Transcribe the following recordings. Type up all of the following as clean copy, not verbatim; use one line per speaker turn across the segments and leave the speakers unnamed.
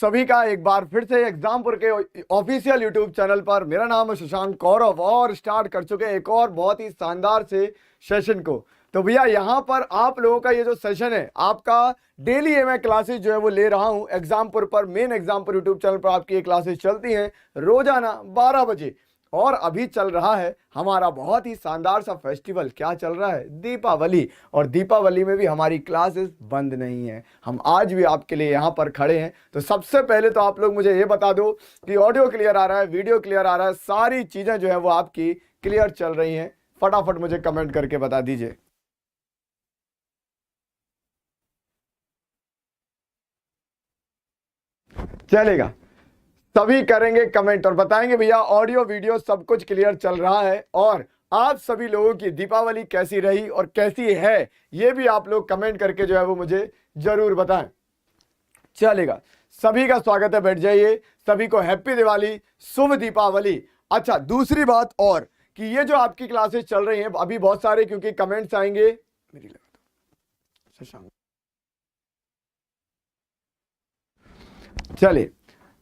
सभी का एक बार फिर से एग्जामपुर के ऑफिशियल यूट्यूब चैनल पर। मेरा नाम है शशांक कौरव और स्टार्ट कर चुके हैं एक और बहुत ही शानदार से सेशन को। तो भैया यहाँ पर आप लोगों का ये जो सेशन है आपका डेली ये मैं क्लासेस जो है वो ले रहा हूँ एग्जामपुर पर, मेन एग्जामपुर यूट्यूब चैनल पर आपकी ये क्लासेस चलती हैं रोजाना 12 बजे। और अभी चल रहा है हमारा बहुत ही शानदार सा फेस्टिवल। क्या चल रहा है? दीपावली। और दीपावली में भी हमारी क्लासेस बंद नहीं है, हम आज भी आपके लिए यहाँ पर खड़े हैं। तो सबसे पहले तो आप लोग मुझे ये बता दो कि ऑडियो क्लियर आ रहा है, वीडियो क्लियर आ रहा है, सारी चीजें जो है वो आपकी क्लियर चल रही हैं? फटाफट मुझे कमेंट करके बता दीजिए। चलेगा, सभी करेंगे कमेंट और बताएंगे भैया ऑडियो वीडियो सब कुछ क्लियर चल रहा है। और आप सभी लोगों की दीपावली कैसी रही और कैसी है ये भी आप लोग कमेंट करके जो है वो मुझे जरूर बताएं। चलेगा, सभी का स्वागत है, बैठ जाइए। सभी को हैप्पी दिवाली, शुभ दीपावली। अच्छा, दूसरी बात और कि ये जो आपकी क्लासेस चल रही हैं अभी बहुत सारे, क्योंकि कमेंट्स आएंगे मेरी लगा दो शशांक। चलिए,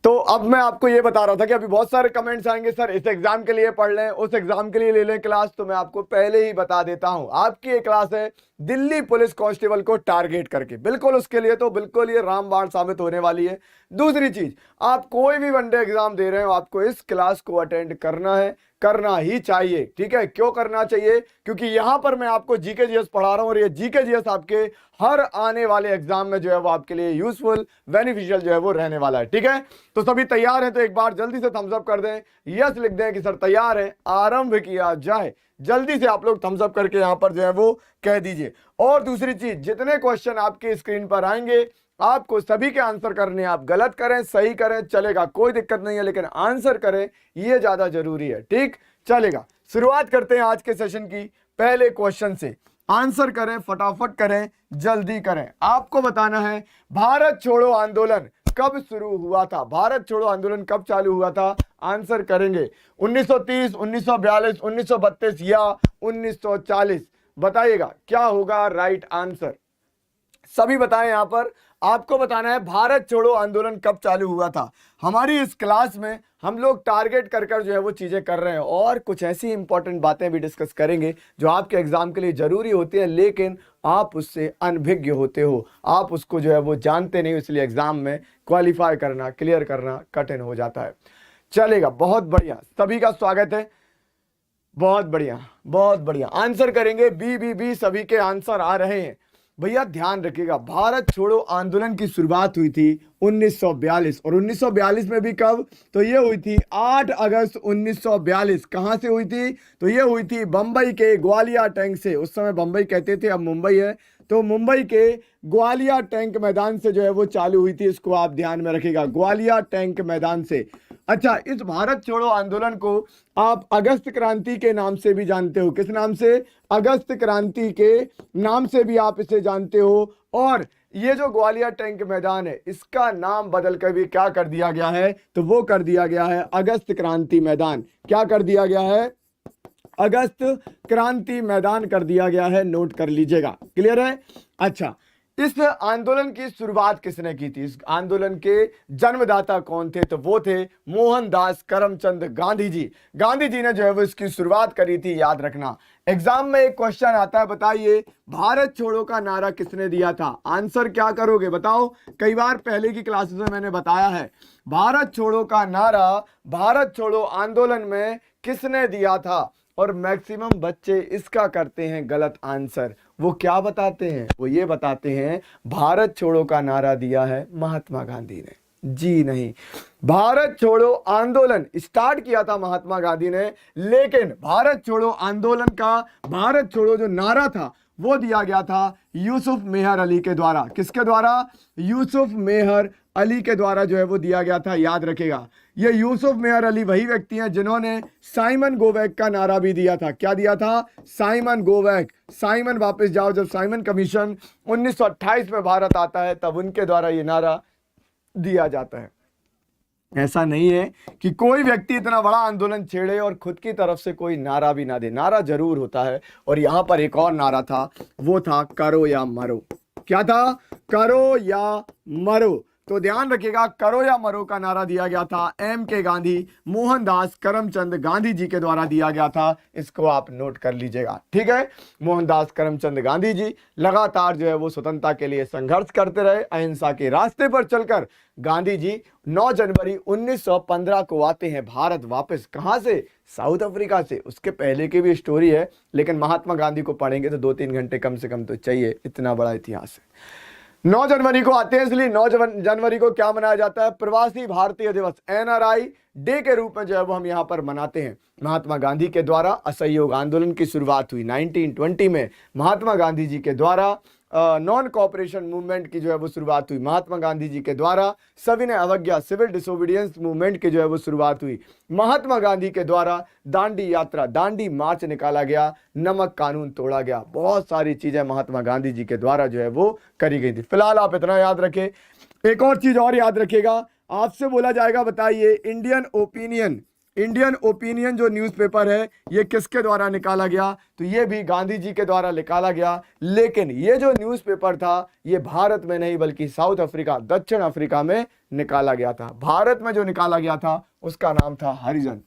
तो अब मैं आपको ये बता रहा था कि अभी बहुत सारे कमेंट्स आएंगे, सर इस एग्जाम के लिए पढ़ लें, उस एग्जाम के लिए ले लें क्लास। तो मैं आपको पहले ही बता देता हूं, आपकी ये क्लास है दिल्ली पुलिस कांस्टेबल को टारगेट करके, बिल्कुल उसके लिए तो बिल्कुल ये रामबाण साबित होने वाली है। दूसरी चीज, आप कोई भी वनडे एग्जाम दे रहे हो आपको इस क्लास को अटेंड करना है, करना ही चाहिए। ठीक है, क्यों करना चाहिए? क्योंकि यहां पर मैं आपको जीके जीएस पढ़ा रहा हूं और ये जीके जीएस आपके हर आने वाले एग्जाम में जो है वो आपके लिए यूजफुल, बेनिफिशियल जो है वो रहने वाला है। ठीक है, तो सभी तैयार हैं तो एक बार जल्दी से थम्स अप कर दें, यस लिख दें कि सर तैयार है, आरंभ किया जाए। जल्दी से आप लोग थम्स अप करके यहां पर जो है वो कह दीजिए। और दूसरी चीज, जितने क्वेश्चन आपके स्क्रीन पर आएंगे आपको सभी के आंसर करने, आप गलत करें सही करें चलेगा, कोई दिक्कत नहीं है, लेकिन आंसर करें ये ज्यादा जरूरी है। ठीक, चलेगा, शुरुआत करते हैं आज के सेशन की पहले क्वेश्चन से। आंसर करें, फटाफट करें, जल्दी करें। आपको बताना है भारत छोड़ो आंदोलन कब शुरू हुआ था? भारत छोड़ो आंदोलन कब चालू हुआ था? आंसर करेंगे 1930, 1942, 1932 या 1940। बताइएगा क्या होगा राइट आंसर, सभी बताएं। यहां पर आपको बताना है भारत छोड़ो आंदोलन कब चालू हुआ था। हमारी इस क्लास में हम लोग टारगेट कर कर जो है वो चीजें कर रहे हैं और कुछ ऐसी इंपॉर्टेंट बातें भी डिस्कस करेंगे जो आपके एग्जाम के लिए जरूरी होती है, लेकिन आप उससे अनभिज्ञ होते हो, आप उसको जो है वो जानते नहीं, इसलिए एग्जाम में क्वालिफाई करना, क्लियर करना कठिन हो जाता है। चलेगा, बहुत बढ़िया, सभी का स्वागत है, बहुत बढ़िया बहुत बढ़िया। आंसर करेंगे बी, सभी के आंसर आ रहे हैं। भैया ध्यान रखिएगा, भारत छोड़ो आंदोलन की शुरुआत हुई थी 1942 और 1942 में भी कब? तो ये हुई थी 8 अगस्त 1942। कहां से हुई थी? तो ये हुई थी बंबई के ग्वालियर टैंक से। उस समय बंबई कहते थे, अब मुंबई है। तो मुंबई के ग्वालियर टैंक मैदान से जो है वो चालू हुई थी, इसको आप ध्यान में रखिएगा, ग्वालियर टैंक मैदान से। अच्छा, इस भारत छोड़ो आंदोलन को आप अगस्त क्रांति के नाम से भी जानते हो। किस नाम से? अगस्त क्रांति के नाम से भी आप इसे जानते हो। और ये जो ग्वालियर टैंक मैदान है इसका नाम बदल कर भी क्या कर दिया गया है? तो वो कर दिया गया है अगस्त क्रांति मैदान। क्या कर दिया गया है? अगस्त क्रांति मैदान कर दिया गया है, नोट कर लीजिएगा। क्लियर है? अच्छा, इस आंदोलन की शुरुआत किसने की थी? इस आंदोलन के जन्मदाता कौन थे? तो वो थे मोहनदास करमचंद गांधी जी। गांधी जी ने जो है वो इसकी शुरुआत करी थी, याद रखना। एग्जाम में एक क्वेश्चन आता है, बताइए भारत छोड़ो का नारा किसने दिया था? आंसर क्या करोगे बताओ? कई बार पहले की क्लासेस में मैंने बताया है, भारत छोड़ो का नारा भारत छोड़ो आंदोलन में किसने दिया था? और मैक्सिमम बच्चे इसका करते हैं गलत आंसर। वो क्या बताते हैं? वो ये बताते हैं भारत छोड़ो का नारा दिया है महात्मा गांधी ने। जी नहीं, भारत छोड़ो आंदोलन स्टार्ट किया था महात्मा गांधी ने, लेकिन भारत छोड़ो आंदोलन का, भारत छोड़ो जो नारा था वो दिया गया था यूसुफ मेहर अली के द्वारा। किसके द्वारा? यूसुफ मेहर अली के द्वारा जो है वो दिया गया था, याद रखेगा। ये यूसुफ मेहर अली वही व्यक्ति हैं जिन्होंने साइमन गोवैक का नारा भी दिया था। क्या दिया था? साइमन गोवैक। साइमन वापस जाओ, जब साइमन कमीशन 1928 में भारत आता है तब उनके द्वारा ये नारा दिया जाता है। ऐसा नहीं है कि कोई व्यक्ति इतना बड़ा आंदोलन छेड़े और खुद की तरफ से कोई नारा भी ना दे, नारा जरूर होता है। और यहां पर एक और नारा था, वो था करो या मरो। क्या था? करो या मरो। तो ध्यान रखिएगा, करो या मरो का नारा दिया गया था एम के गांधी, मोहनदास करमचंद गांधी जी के द्वारा दिया गया था। इसको आप नोट कर लीजिएगा, ठीक है। मोहनदास करमचंद गांधी जी लगातार जो है वो स्वतंत्रता के लिए संघर्ष करते रहे, अहिंसा के रास्ते पर चलकर गांधी जी 9 जनवरी 1915 को आते हैं भारत वापस। कहां से? साउथ अफ्रीका से। उसके पहले की भी स्टोरी है, लेकिन महात्मा गांधी को पढ़ेंगे तो 2-3 घंटे कम से कम तो चाहिए, इतना बड़ा इतिहास है। 9 जनवरी को आते हैं, इसलिए 9 जनवरी को क्या मनाया जाता है? प्रवासी भारतीय दिवस, NRI डे के रूप में जो है वो हम यहाँ पर मनाते हैं। महात्मा गांधी के द्वारा असहयोग आंदोलन की शुरुआत हुई 1920 में। महात्मा गांधी जी के द्वारा नॉन कोऑपरेशन मूवमेंट की जो है वो शुरुआत हुई। महात्मा गांधी जी के द्वारा सविनय अवज्ञा, सिविल डिसोबीडियंस मूवमेंट की जो है वो शुरुआत हुई। महात्मा गांधी के द्वारा दांडी यात्रा, दांडी मार्च निकाला गया, नमक कानून तोड़ा गया। बहुत सारी चीजें महात्मा गांधी जी के द्वारा जो है वो करी गई थी। फिलहाल आप इतना याद रखें। एक और चीज और याद रखिएगा, आपसे बोला जाएगा बताइए इंडियन ओपिनियन जो न्यूज़पेपर है ये किसके द्वारा निकाला गया? तो ये भी गांधी जी के द्वारा निकाला गया, लेकिन ये जो न्यूज़पेपर था ये भारत में नहीं बल्कि साउथ अफ्रीका, दक्षिण अफ्रीका में निकाला गया था। भारत में जो निकाला गया था उसका नाम था हरिजन,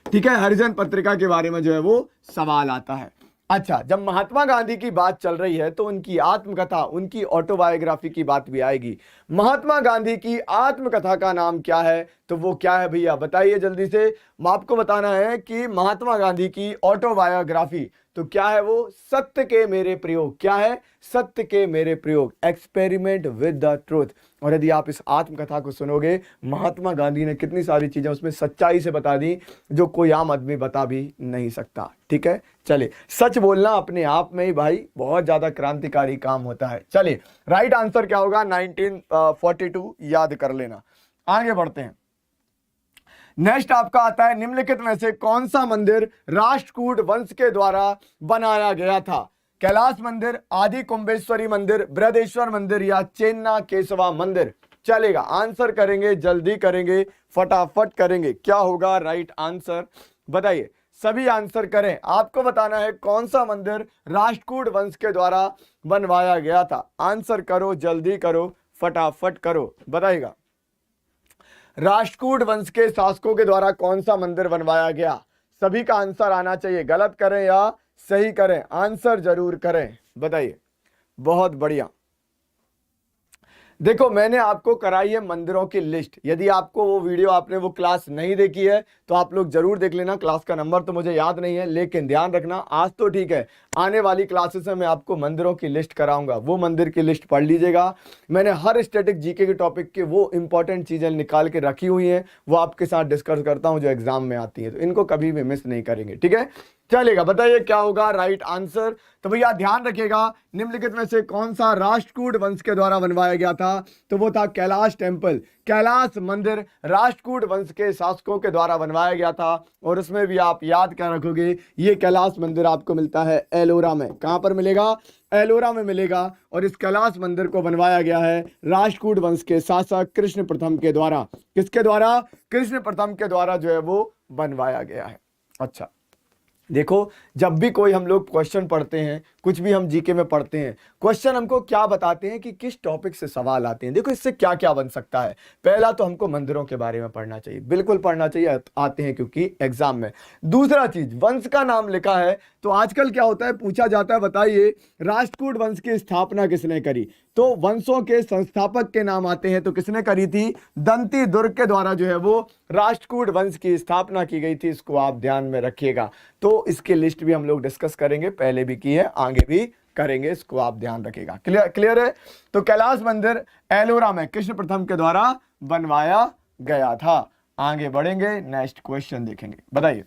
ठीक है। हरिजन पत्रिका के बारे में जो है वो सवाल आता है। अच्छा, जब महात्मा गांधी की बात चल रही है तो उनकी आत्मकथा, उनकी ऑटोबायोग्राफी की बात भी आएगी। महात्मा गांधी की आत्मकथा का नाम क्या है? तो वो क्या है भैया, बताइए जल्दी से। आपको बताना है कि महात्मा गांधी की ऑटोबायोग्राफी तो क्या है वो? सत्य के मेरे प्रयोग। क्या है? सत्य के मेरे प्रयोग, एक्सपेरिमेंट विद द ट्रूथ। और यदि आप इस आत्मकथा को सुनोगे, महात्मा गांधी ने कितनी सारी चीजें उसमें सच्चाई से बता दी जो कोई आम आदमी बता भी नहीं सकता, ठीक है। चलिए, सच बोलना अपने आप में ही भाई बहुत ज्यादा क्रांतिकारी काम होता है। चलिए, राइट आंसर क्या होगा? 1942 याद कर लेना। आगे बढ़ते हैं। नेक्स्ट आपका आता है, निम्नलिखित में से कौन सा मंदिर राष्ट्रकूट वंश के द्वारा बनाया गया था? कैलाश मंदिर, आदि कुंभेश्वरी मंदिर, बृहदेश्वर मंदिर या चेन्ना केशवा मंदिर? चलेगा, आंसर करेंगे, जल्दी करेंगे, फटाफट करेंगे। क्या होगा राइट आंसर? बताइए, सभी आंसर करें। आपको बताना है कौन सा मंदिर राष्ट्रकूट वंश के द्वारा बनवाया गया था। आंसर करो, जल्दी करो, फटाफट करो, बताइएगा। राष्ट्रकूट वंश के शासकों के द्वारा कौन सा मंदिर बनवाया गया? सभी का आंसर आना चाहिए, गलत करें या सही करें, आंसर जरूर करें, बताइए। बहुत बढ़िया। देखो, मैंने आपको कराई है मंदिरों की लिस्ट। यदि आपको वो वीडियो, आपने वो क्लास नहीं देखी है तो आप लोग जरूर देख लेना। क्लास का नंबर तो मुझे याद नहीं है, लेकिन ध्यान रखना, आज तो ठीक है, आने वाली क्लासेस में मैं आपको मंदिरों की लिस्ट कराऊंगा। वो मंदिर की लिस्ट पढ़ लीजिएगा। मैंने हर स्टैटिक जीके के टॉपिक के वो इंपॉर्टेंट चीजें निकाल के रखी हुई हैं, वो आपके साथ डिस्कस करता हूं जो एग्जाम में आती है, तो इनको कभी भी मिस नहीं करेंगे, ठीक है। चलेगा, बताइए क्या होगा राइट आंसर? तो भैया ध्यान रखिएगा, निम्नलिखित में से कौन सा राष्ट्रकूट वंश के द्वारा बनवाया गया था? तो वो था कैलाश टेम्पल, कैलाश मंदिर राष्ट्रकूट वंश के शासकों के द्वारा बनवाया गया था। और उसमें भी आप याद क्या रखोगे, ये कैलाश मंदिर आपको मिलता है एलोरा में। कहां पर मिलेगा? एलोरा में मिलेगा। और इस कैलाश मंदिर को बनवाया गया है राष्ट्रकूट वंश के शासक कृष्ण प्रथम के द्वारा। किसके द्वारा? कृष्ण प्रथम के द्वारा जो है वो बनवाया गया है। अच्छा, देखो, जब भी कोई हम लोग क्वेश्चन पढ़ते हैं, कुछ भी हम जीके में पढ़ते हैं, क्वेश्चन हमको क्या बताते हैं कि किस टॉपिक से सवाल आते हैं। देखो, इससे क्या क्या बन सकता है। पहला तो हमको मंदिरों के बारे में पढ़ना चाहिए, बिल्कुल पढ़ना चाहिए, आते हैं क्योंकि एग्जाम में। दूसरा चीज, वंश का नाम लिखा है तो आजकल क्या होता है, पूछा जाता है बताइए राष्ट्रकूट वंश की स्थापना किसने करी? तो वंशों के संस्थापक के नाम आते हैं। तो किसने करी थी? दंती दुर्ग के द्वारा जो है वो राष्ट्रकूट वंश की स्थापना की गई थी। इसको आप ध्यान में रखिएगा। तो इसकी लिस्ट भी हम लोग डिस्कस करेंगे, पहले भी की है, आगे भी करेंगे, इसको आप ध्यान रखिएगा। क्लियर है? तो कैलाश मंदिर एलोरा में कृष्ण प्रथम के द्वारा बनवाया गया था। आगे बढ़ेंगे, नेक्स्ट क्वेश्चन देखेंगे। बताइए,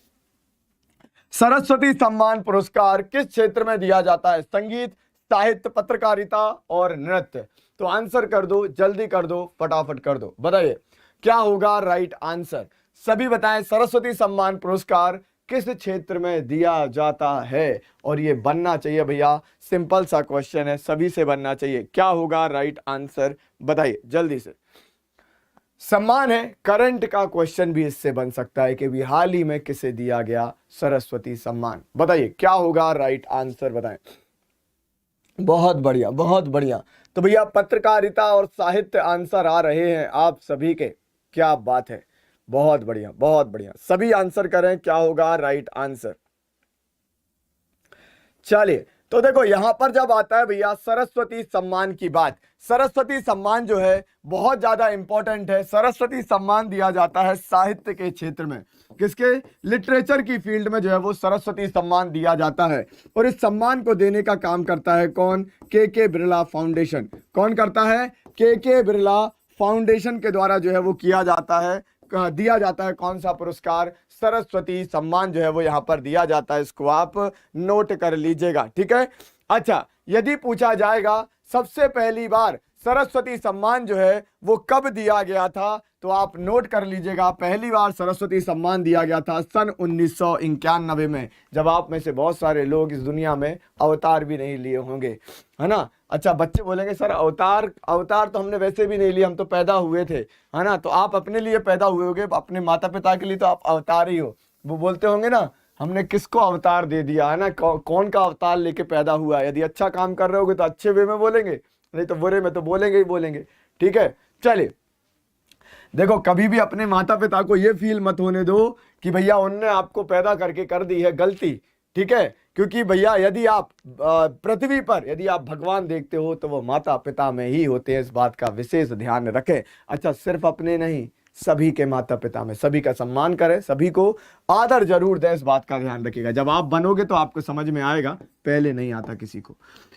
सरस्वती सम्मान पुरस्कार किस क्षेत्र में दिया जाता है? संगीत, साहित्य, पत्रकारिता और नृत्य? तो आंसर कर दो, जल्दी कर दो, फटाफट कर दो, बताइए क्या होगा राइट आंसर? सभी बताएं, सरस्वती सम्मान पुरस्कार किस क्षेत्र में दिया जाता है? और ये बनना चाहिए भैया, सिंपल सा क्वेश्चन है, सभी से बनना चाहिए। क्या होगा राइट आंसर? बताइए जल्दी से। सम्मान है, करंट का क्वेश्चन भी इससे बन सकता है कि भी हाल ही में किसे दिया गया सरस्वती सम्मान? बताइए क्या होगा राइट आंसर, बताएं। बहुत बढ़िया, बहुत बढ़िया। तो भैया पत्रकारिता और साहित्य आंसर आ रहे हैं आप सभी के, क्या बात है, बहुत बढ़िया बहुत बढ़िया, सभी आंसर करें, क्या होगा राइट आंसर। चलिए, तो देखो यहां पर जब आता है भैया सरस्वती सम्मान की बात, सरस्वती सम्मान जो है बहुत ज्यादा इंपॉर्टेंट है। सरस्वती सम्मान दिया जाता है साहित्य के क्षेत्र में, किसके, लिटरेचर की फील्ड में जो है वो सरस्वती सम्मान दिया जाता है। और इस सम्मान को देने का काम करता है कौन, के बिरला फाउंडेशन। कौन करता है, के बिरला फाउंडेशन के द्वारा जो है वो किया जाता है, दिया जाता है कौन सा पुरस्कार, सरस्वती सम्मान जो है वो यहां पर दिया जाता है। इसको आप नोट कर लीजिएगा, ठीक है। अच्छा, यदि पूछा जाएगा सबसे पहली बार सरस्वती सम्मान जो है वो कब दिया गया था, तो आप नोट कर लीजिएगा, पहली बार सरस्वती सम्मान दिया गया था सन 1991 में, जब आप में से बहुत सारे लोग इस दुनिया में अवतार भी नहीं लिए होंगे, है ना। अच्छा, बच्चे बोलेंगे सर अवतार तो हमने वैसे भी नहीं लिए, हम तो पैदा हुए थे, है ना। तो आप अपने लिए पैदा हुए होंगे, अपने माता पिता के लिए तो आप अवतार ही हो। वो बोलते होंगे ना, हमने किसको अवतार दे दिया, है ना, कौन का अवतार लेके पैदा हुआ। यदि अच्छा काम कर रहे होगे तो अच्छे वे में बोलेंगे, नहीं तो बुरे में तो बोलेंगे ही बोलेंगे, ठीक है। चलिए देखो, कभी भी अपने माता पिता को ये फील मत होने दो कि भैया उनने आपको पैदा करके कर दी है गलती, ठीक है। क्योंकि भैया यदि आप पृथ्वी पर यदि आप भगवान देखते हो तो वो माता पिता में ही होते हैं, इस बात का विशेष ध्यान रखें। अच्छा, सिर्फ अपने नहीं, सभी के माता पिता में, सभी का सम्मान करें, सभी को आदर जरूर दें, इस बात का ध्यान रखिएगा। जब आप बनोगे तो आपको समझ में आएगा, पहले नहीं आता किसी को।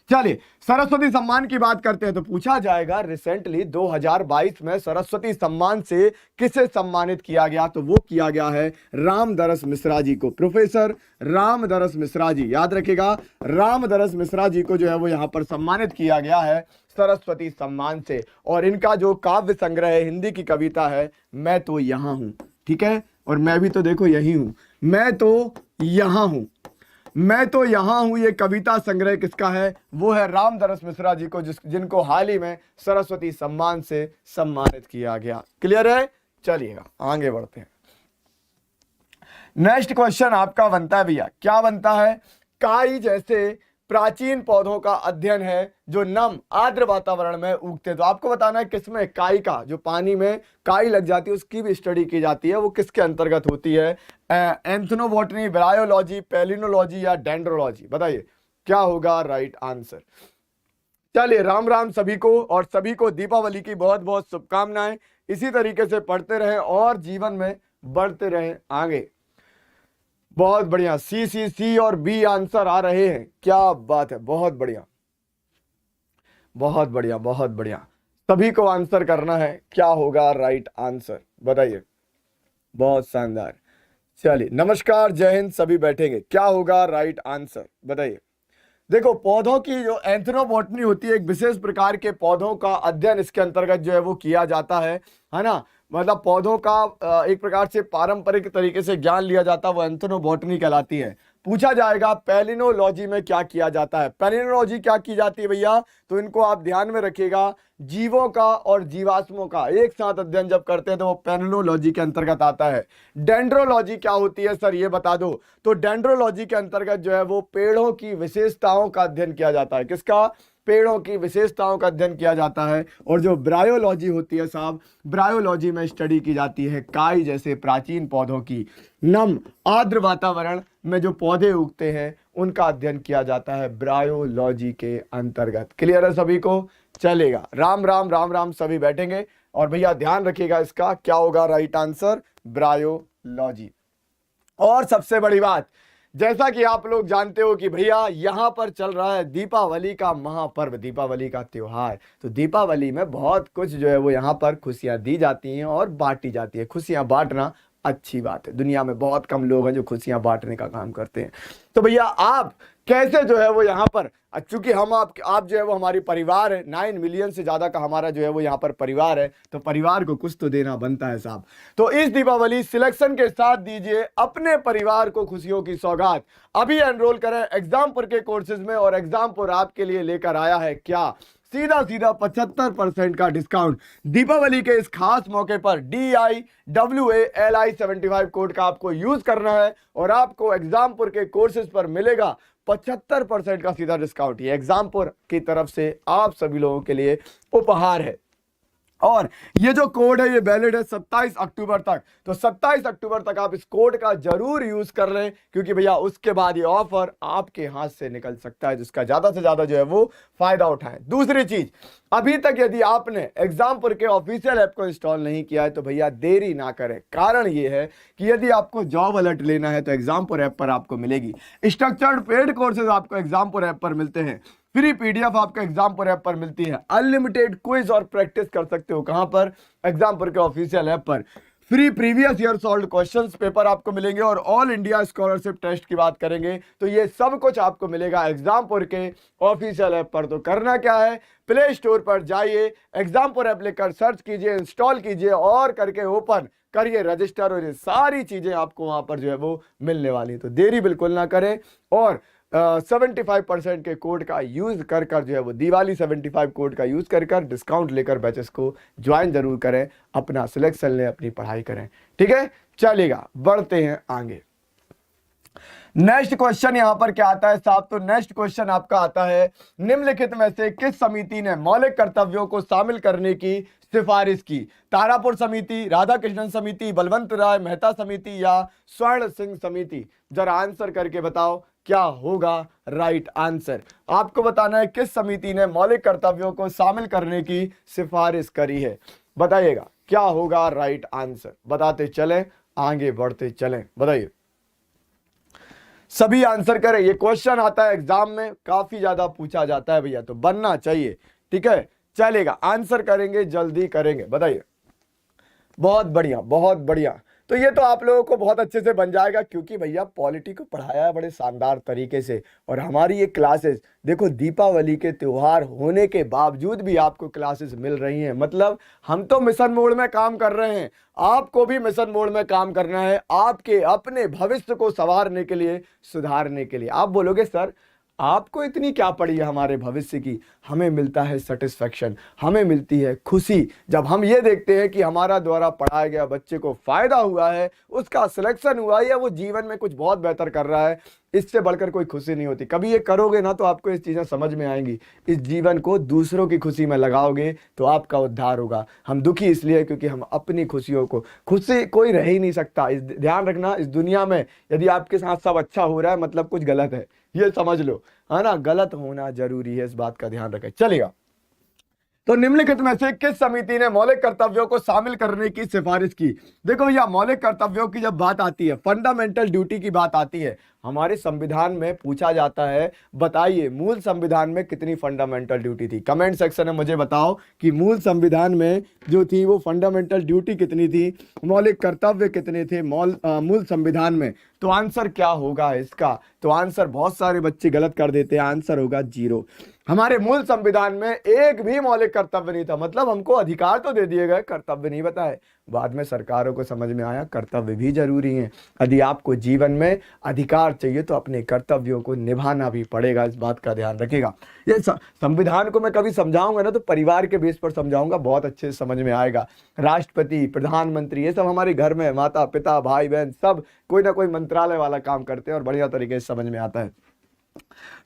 चलिए, सरस्वती सम्मान की बात करते हैं तो पूछा जाएगा रिसेंटली 2022 में सरस्वती सम्मान से किसे सम्मानित किया गया, तो वो किया गया है रामदरस मिश्रा जी को। प्रोफेसर रामदरस मिश्रा जी, याद रखिएगा, रामदरस मिश्रा जी को जो है वो यहां पर सम्मानित किया गया है सरस्वती सम्मान से। और इनका जो काव्य संग्रह है, हिंदी की कविता है मैं तो यहां हूं, ठीक है। और मैं भी तो देखो यही हूं, मैं तो यहां हूं, मैं तो यहां हूं, ये कविता संग्रह किसका है, वो है रामदरस मिश्रा जी को, जिनको हाल ही में सरस्वती सम्मान से सम्मानित किया गया। क्लियर है, चलिएगा आगे बढ़ते हैं। नेक्स्ट क्वेश्चन आपका बनता है भैया, क्या बनता है, काई जैसे प्राचीन पौधों का अध्ययन है जो नम आर्द्र वातावरण में उगते हैं। तो आपको बताना है किसमें, काई का, जो पानी में काई लग जाती है उसकी भी स्टडी की जाती है, वो किसके अंतर्गत होती है, एंथ्रोबॉटनी, ब्रायोलॉजी, पेलिनोलॉजी या डेंड्रोलॉजी। बताइए क्या होगा राइट आंसर। चलिए, राम राम सभी को, और सभी को दीपावली की बहुत बहुत शुभकामनाएं। इसी तरीके से पढ़ते रहें और जीवन में बढ़ते रहें आगे। बहुत बढ़िया, सी और बी आंसर आ रहे हैं, क्या बात है, बहुत बढ़िया बहुत बढ़िया बहुत बढ़िया। सभी को आंसर करना है, क्या होगा राइट आंसर, बताइए, बहुत शानदार। चलिए, नमस्कार, जय हिंद, सभी बैठेंगे, क्या होगा राइट आंसर, बताइए। देखो, पौधों की जो एंथ्रोबॉटनी होती है, एक विशेष प्रकार के पौधों का अध्ययन इसके अंतर्गत जो है वो किया जाता है ना। मतलब पौधों का एक प्रकार से पारंपरिक तरीके से ज्ञान लिया जाता है, वो एंथ्रोबॉटनी कहलाती है। पूछा जाएगा पेलिनोलॉजी में क्या किया जाता है, पेलिनोलॉजी क्या की जाती है भैया, तो इनको आप ध्यान में रखिएगा, जीवों का और जीवाश्मों का एक साथ अध्ययन जब करते हैं तो वो पेलिनोलॉजी के अंतर्गत आता है। डेंड्रोलॉजी क्या होती है सर, ये बता दो। तो डेंड्रोलॉजी के अंतर्गत जो है वो पेड़ों की विशेषताओं का अध्ययन किया जाता है, किसका, पेड़ों की विशेषताओं का अध्ययन किया जाता है। और जो ब्रायोलॉजी होती है साहब, ब्रायोलॉजी में स्टडी की जाती है काई जैसे प्राचीन पौधों की, नम आर्द्र वातावरण में जो पौधे उगते हैं उनका अध्ययन किया जाता है ब्रायोलॉजी के अंतर्गत। क्लियर है सभी को, चलेगा, राम राम राम राम, सभी बैठेंगे। और भैया ध्यान रखिएगा इसका, क्या होगा राइट आंसर, ब्रायोलॉजी। और सबसे बड़ी बात, जैसा कि आप लोग जानते हो कि भैया यहां पर चल रहा है दीपावली का महापर्व, दीपावली का त्योहार। तो दीपावली में बहुत कुछ जो है वो यहां पर खुशियां दी जाती हैं और बांटी जाती है। खुशियां बांटना अच्छी बात है, दुनिया में बहुत कम लोग हैं जो खुशियां बांटने का काम करते हैं। तो भैया आप कैसे जो है वो यहाँ पर, चूंकि हम आप जो है वो हमारी परिवार है, 9 मिलियन से ज्यादा का हमारा जो है वो यहाँ पर परिवार है, तो परिवार को कुछ तो देना बनता है साहब। तो इस दीपावली सिलेक्शन के साथ दीजिए अपने परिवार को खुशियों की सौगात। अभी एनरोल करें एग्जामपुर के कोर्सेज में, और एग्जामपुर आपके लिए लेकर आया है क्या, सीधा 75% का डिस्काउंट। दीपावली के इस खास मौके पर DIWALI75 कोड का आपको यूज करना है और आपको एग्जामपुर के कोर्सेज पर मिलेगा 75% का सीधा डिस्काउंट ये एग्जामपुर की तरफ से आप सभी लोगों के लिए उपहार है। और ये जो कोड है ये वैलिड है 27 अक्टूबर तक, तो 27 अक्टूबर तक आप इस कोड का जरूर यूज कर लें, क्योंकि भैया उसके बाद ये ऑफर आपके हाथ से निकल सकता है, जिसका ज्यादा से ज्यादा जो है वो फायदा उठाएं। दूसरी चीज, अभी तक यदि आपने एग्जामपुर के ऑफिशियल ऐप को इंस्टॉल नहीं किया है तो भैया देरी ना करें। कारण ये है कि यदि आपको जॉब अलर्ट लेना है तो एग्जामपुर ऐप पर आपको मिलेगी, स्ट्रक्चर्ड पेड कोर्सेज आपको एग्जामपुर ऐप पर मिलते हैं, फ्री पीडीएफ आपको एग्जामपुर ऐप पर मिलती है, अनलिमिटेड क्विज और प्रैक्टिस कर सकते हो कहां पर, एग्जामपुर के ऑफिशियल ऐप पर, free previous year solved questions paper आपको मिलेंगे, और ऑल इंडिया स्कॉलरशिप टेस्ट की बात करेंगे तो ये सब कुछ आपको मिलेगा एग्जामपुर के ऑफिशियल ऐप पर। तो करना क्या है, प्ले स्टोर पर जाइए, एग्जामपुर ऐप लेकर सर्च कीजिए, इंस्टॉल कीजिए और करके ओपन करिए, रजिस्टर, और ये सारी चीजें आपको वहां पर जो है वो मिलने वाली है। तो देरी बिल्कुल ना करें और 75% के कोड का यूज कर जो है वो दिवाली 75 कोड का यूज कर डिस्काउंट लेकर बैचेस को ज्वाइन जरूर करें, अपना सिलेक्शन लें, अपनी पढ़ाई करें। ठीक है, चलेगा, बढ़ते हैं आगे। नेक्स्ट क्वेश्चन यहां पर क्या आता है साहब, तो नेक्स्ट क्वेश्चन आपका आता है, निम्नलिखित में से किस समिति ने मौलिक कर्तव्यों को शामिल करने की सिफारिश की? तारापुर समिति, राधा कृष्णन समिति, बलवंत राय मेहता समिति या स्वर्ण सिंह समिति? जरा आंसर करके बताओ क्या होगा राइट आंसर। आपको बताना है किस समिति ने मौलिक कर्तव्यों को शामिल करने की सिफारिश करी है, बताइएगा क्या होगा राइट आंसर। बताते चलें, आगे बढ़ते चलें, बताइए, सभी आंसर करें। ये क्वेश्चन आता है एग्जाम में, काफी ज्यादा पूछा जाता है भैया, तो बनना चाहिए। ठीक है, चलेगा, आंसर करेंगे, जल्दी करेंगे, बताइए। बहुत बढ़िया, बहुत बढ़िया। तो ये तो आप लोगों को बहुत अच्छे से बन जाएगा, क्योंकि भैया पॉलिटी को पढ़ाया है बड़े शानदार तरीके से, और हमारी ये क्लासेस देखो दीपावली के त्योहार होने के बावजूद भी आपको क्लासेस मिल रही हैं। मतलब हम तो मिशन मोड में काम कर रहे हैं, आपको भी मिशन मोड में काम करना है, आपके अपने भविष्य को संवारने के लिए, सुधारने के लिए। आप बोलोगे सर आपको इतनी क्या पड़ी है हमारे भविष्य की? हमें मिलता है सेटिस्फैक्शन, हमें मिलती है खुशी, जब हम ये देखते हैं कि हमारा द्वारा पढ़ाया गया बच्चे को फायदा हुआ है, उसका सिलेक्शन हुआ है, या वो जीवन में कुछ बहुत बेहतर कर रहा है। इससे बढ़कर कोई खुशी नहीं होती। कभी ये करोगे ना तो आपको इस चीज़ें समझ में आएंगी। इस जीवन को दूसरों की खुशी में लगाओगे तो आपका उद्धार होगा। हम दुखी इसलिए क्योंकि हम अपनी खुशियों को, खुशी कोई रह ही नहीं सकता। इस ध्यान रखना, इस दुनिया में यदि आपके साथ सब अच्छा हो रहा है मतलब कुछ गलत है, ये समझ लो, है ना। गलत होना जरूरी है, इस बात का ध्यान रखें। चलेगा, तो निम्नलिखित में से किस समिति ने मौलिक कर्तव्यों को शामिल करने की सिफारिश की? देखो भैया, मौलिक कर्तव्यों की जब बात आती है, फंडामेंटल ड्यूटी की बात आती है, हमारे संविधान में पूछा जाता है, बताइए मूल संविधान में कितनी फंडामेंटल ड्यूटी थी? कमेंट सेक्शन में मुझे बताओ कि मूल संविधान में जो थी वो फंडामेंटल ड्यूटी कितनी थी, मौलिक कर्तव्य कितने थे मूल संविधान में। तो आंसर क्या होगा इसका? तो आंसर, बहुत सारे बच्चे गलत कर देते हैं, आंसर होगा 0। हमारे मूल संविधान में एक भी मौलिक कर्तव्य नहीं था। मतलब हमको अधिकार तो दे दिए गए, कर्तव्य नहीं बताए। बाद में सरकारों को समझ में आया कर्तव्य भी जरूरी हैं। यदि आपको जीवन में अधिकार चाहिए तो अपने कर्तव्यों को निभाना भी पड़ेगा, इस बात का ध्यान रखिएगा। ये संविधान को मैं कभी समझाऊंगा ना तो परिवार के बेस पर समझाऊंगा, बहुत अच्छे से समझ में आएगा। राष्ट्रपति, प्रधानमंत्री, ये सब हमारे घर में माता पिता भाई बहन सब कोई ना कोई मंत्रालय वाला काम करते हैं और बढ़िया तरीके से समझ में आता है।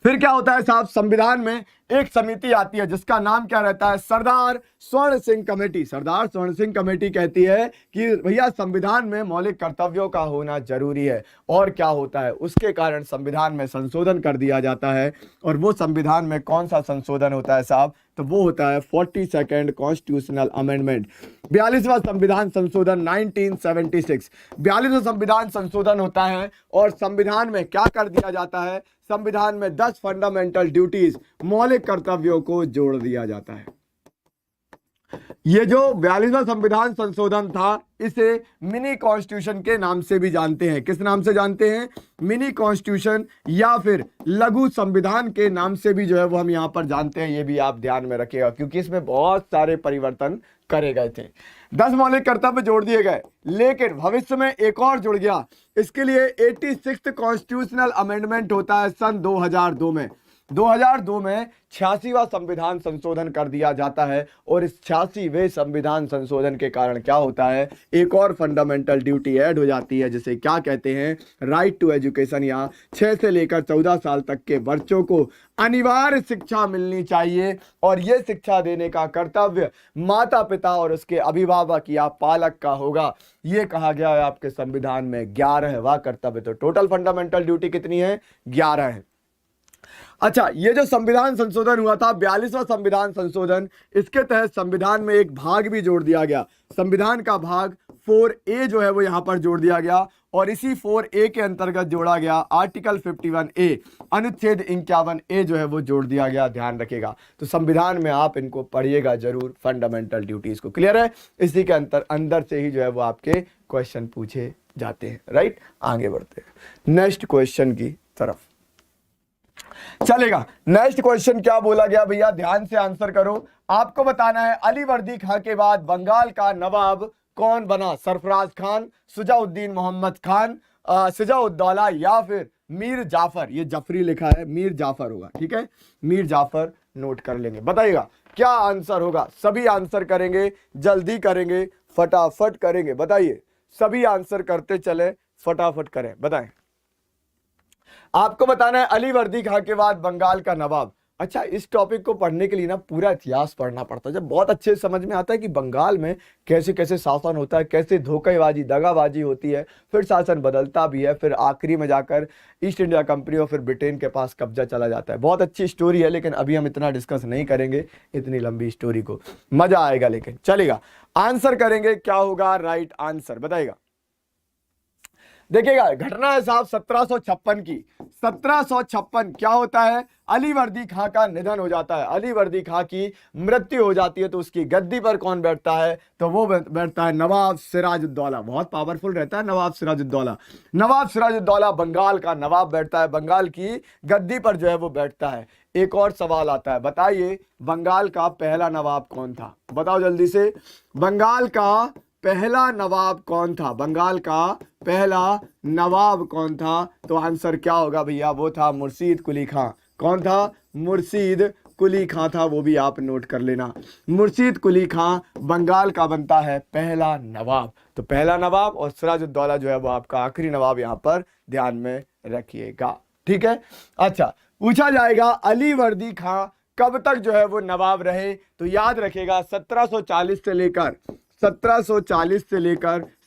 फिर क्या होता है साहब, संविधान में एक समिति आती है जिसका नाम क्या रहता है? सरदार स्वर्ण सिंह कमेटी। सरदार स्वर्ण सिंह कमेटी कहती है कि भैया संविधान में मौलिक कर्तव्यों का होना जरूरी है। और क्या होता है, उसके कारण संविधान में संशोधन कर दिया जाता है। और वो संविधान में कौन सा संशोधन होता है साहब? तो वो होता है 42nd कॉन्स्टिट्यूशनल अमेंडमेंट, 42वां संविधान संशोधन 1976। 42वां संविधान संशोधन होता है और संविधान में क्या कर दिया जाता है? संविधान में 10 फंडामेंटल ड्यूटीज, मौलिक कर्तव्यों को जोड़ दिया जाता है। ये जो 42वां संविधान संशोधन था, इसे मिनी कॉन्स्टिट्यूशन के नाम से भी जानते हैं। किस नाम से जानते हैं? मिनी कॉन्स्टिट्यूशन या फिर लघु संविधान के नाम से भी जो है वो हम यहाँ पर जानते हैं। ये भी आप ध्यान में रखिएगा क्योंकि इसमें बहुत सारे परिवर्तन करे गए थे। 10 मौलिक कर्तव्य जोड़ दिए गए, लेकिन भविष्य में एक और जुड़ गया। इसके लिए 86th कॉन्स्टिट्यूशनल अमेंडमेंट होता है सन 2002 में। 2002 में 86वां संविधान संशोधन कर दिया जाता है और इस 86वें संविधान संशोधन के कारण क्या होता है, एक और फंडामेंटल ड्यूटी ऐड हो जाती है जिसे क्या कहते हैं, राइट टू एजुकेशन, या 6 से लेकर 14 साल तक के बच्चों को अनिवार्य शिक्षा मिलनी चाहिए और यह शिक्षा देने का कर्तव्य माता पिता और उसके अभिभावक या पालक का होगा। यह कहा गया है आपके संविधान में 11वां कर्तव्य। तो टोटल फंडामेंटल ड्यूटी कितनी है, 11 है। अच्छा, ये जो संविधान संशोधन हुआ था 42वां संविधान संशोधन, इसके तहत संविधान में एक भाग भी जोड़ दिया गया। संविधान का भाग 4A जो है वो यहां पर जोड़ दिया गया और इसी 4A के अंतर्गत जोड़ा गया आर्टिकल 51A, अनुच्छेद 51A जो है वो जोड़ दिया गया। ध्यान रखिएगा, तो संविधान में आप इनको पढ़िएगा जरूर, फंडामेंटल ड्यूटीज को। क्लियर है? इसी के अंदर से ही जो है वो आपके क्वेश्चन पूछे जाते हैं। राइट, आगे बढ़ते हैं नेक्स्ट क्वेश्चन की तरफ। चलेगा, नेक्स्ट क्वेश्चन क्या बोला गया भैया, ध्यान से आंसर करो। आपको बताना है अली वर्दी खां के बाद बंगाल का नवाब कौन बना? सरफराज खान, शुजाउद्दीन मोहम्मद खान, सिजाउद्दौला या फिर मीर जाफर। ये जफरी लिखा है, मीर जाफर होगा। ठीक है, मीर जाफर नोट कर लेंगे। बताइएगा क्या आंसर होगा। सभी आंसर करेंगे, जल्दी करेंगे, फटाफट करेंगे। बताइए, सभी आंसर करते चले, फटाफट करें, बताएं। आपको बताना है अली वर्दी खां के बाद बंगाल का नवाब। अच्छा, इस टॉपिक को पढ़ने के लिए ना पूरा इतिहास पढ़ना पड़ता है, जब बहुत अच्छे से समझ में आता है कि बंगाल में कैसे कैसे शासन होता है, कैसे धोखेबाजी दगाबाजी होती है, फिर शासन बदलता भी है, फिर आखिरी में जाकर ईस्ट इंडिया कंपनी और फिर ब्रिटेन के पास कब्जा चला जाता है। बहुत अच्छी स्टोरी है, लेकिन अभी हम इतना डिस्कस नहीं करेंगे इतनी लंबी स्टोरी को, मजा आएगा लेकिन चलेगा। आंसर करेंगे, क्या होगा राइट आंसर, बताइएगा। देखिएगा, घटना है साहब 1756 की। 1756 क्या होता है, अली वर्दी खां का निधन हो जाता है। अली वर्दी खां की मृत्यु हो जाती है, तो उसकी गद्दी पर कौन बैठता है, तो वो बैठता है नवाब सिराजुद्दौला। बहुत पावरफुल रहता है नवाब सिराजुद्दौला। नवाब सिराजुद्दौला बंगाल का नवाब बैठता है, बंगाल की गद्दी पर जो है वो बैठता है। एक और सवाल आता है, बताइए बंगाल का पहला नवाब कौन था? बताओ जल्दी से, बंगाल का पहला नवाब कौन था? बंगाल का पहला नवाब कौन था? तो आंसर क्या होगा भैया, वो था मुर्शीद कुली खां। कौन था? मुर्शीद कुली खां था, वो भी आप नोट कर लेना। मुर्शीद कुली खां बंगाल का बनता है पहला नवाब। तो पहला नवाब और सिराजुद्दौला जो है वो आपका आखिरी नवाब, यहां पर ध्यान में रखिएगा। ठीक है, अच्छा पूछा जाएगा अली वर्दी खां कब तक जो है वो नवाब रहे? तो याद रखिएगा 1740 से लेकर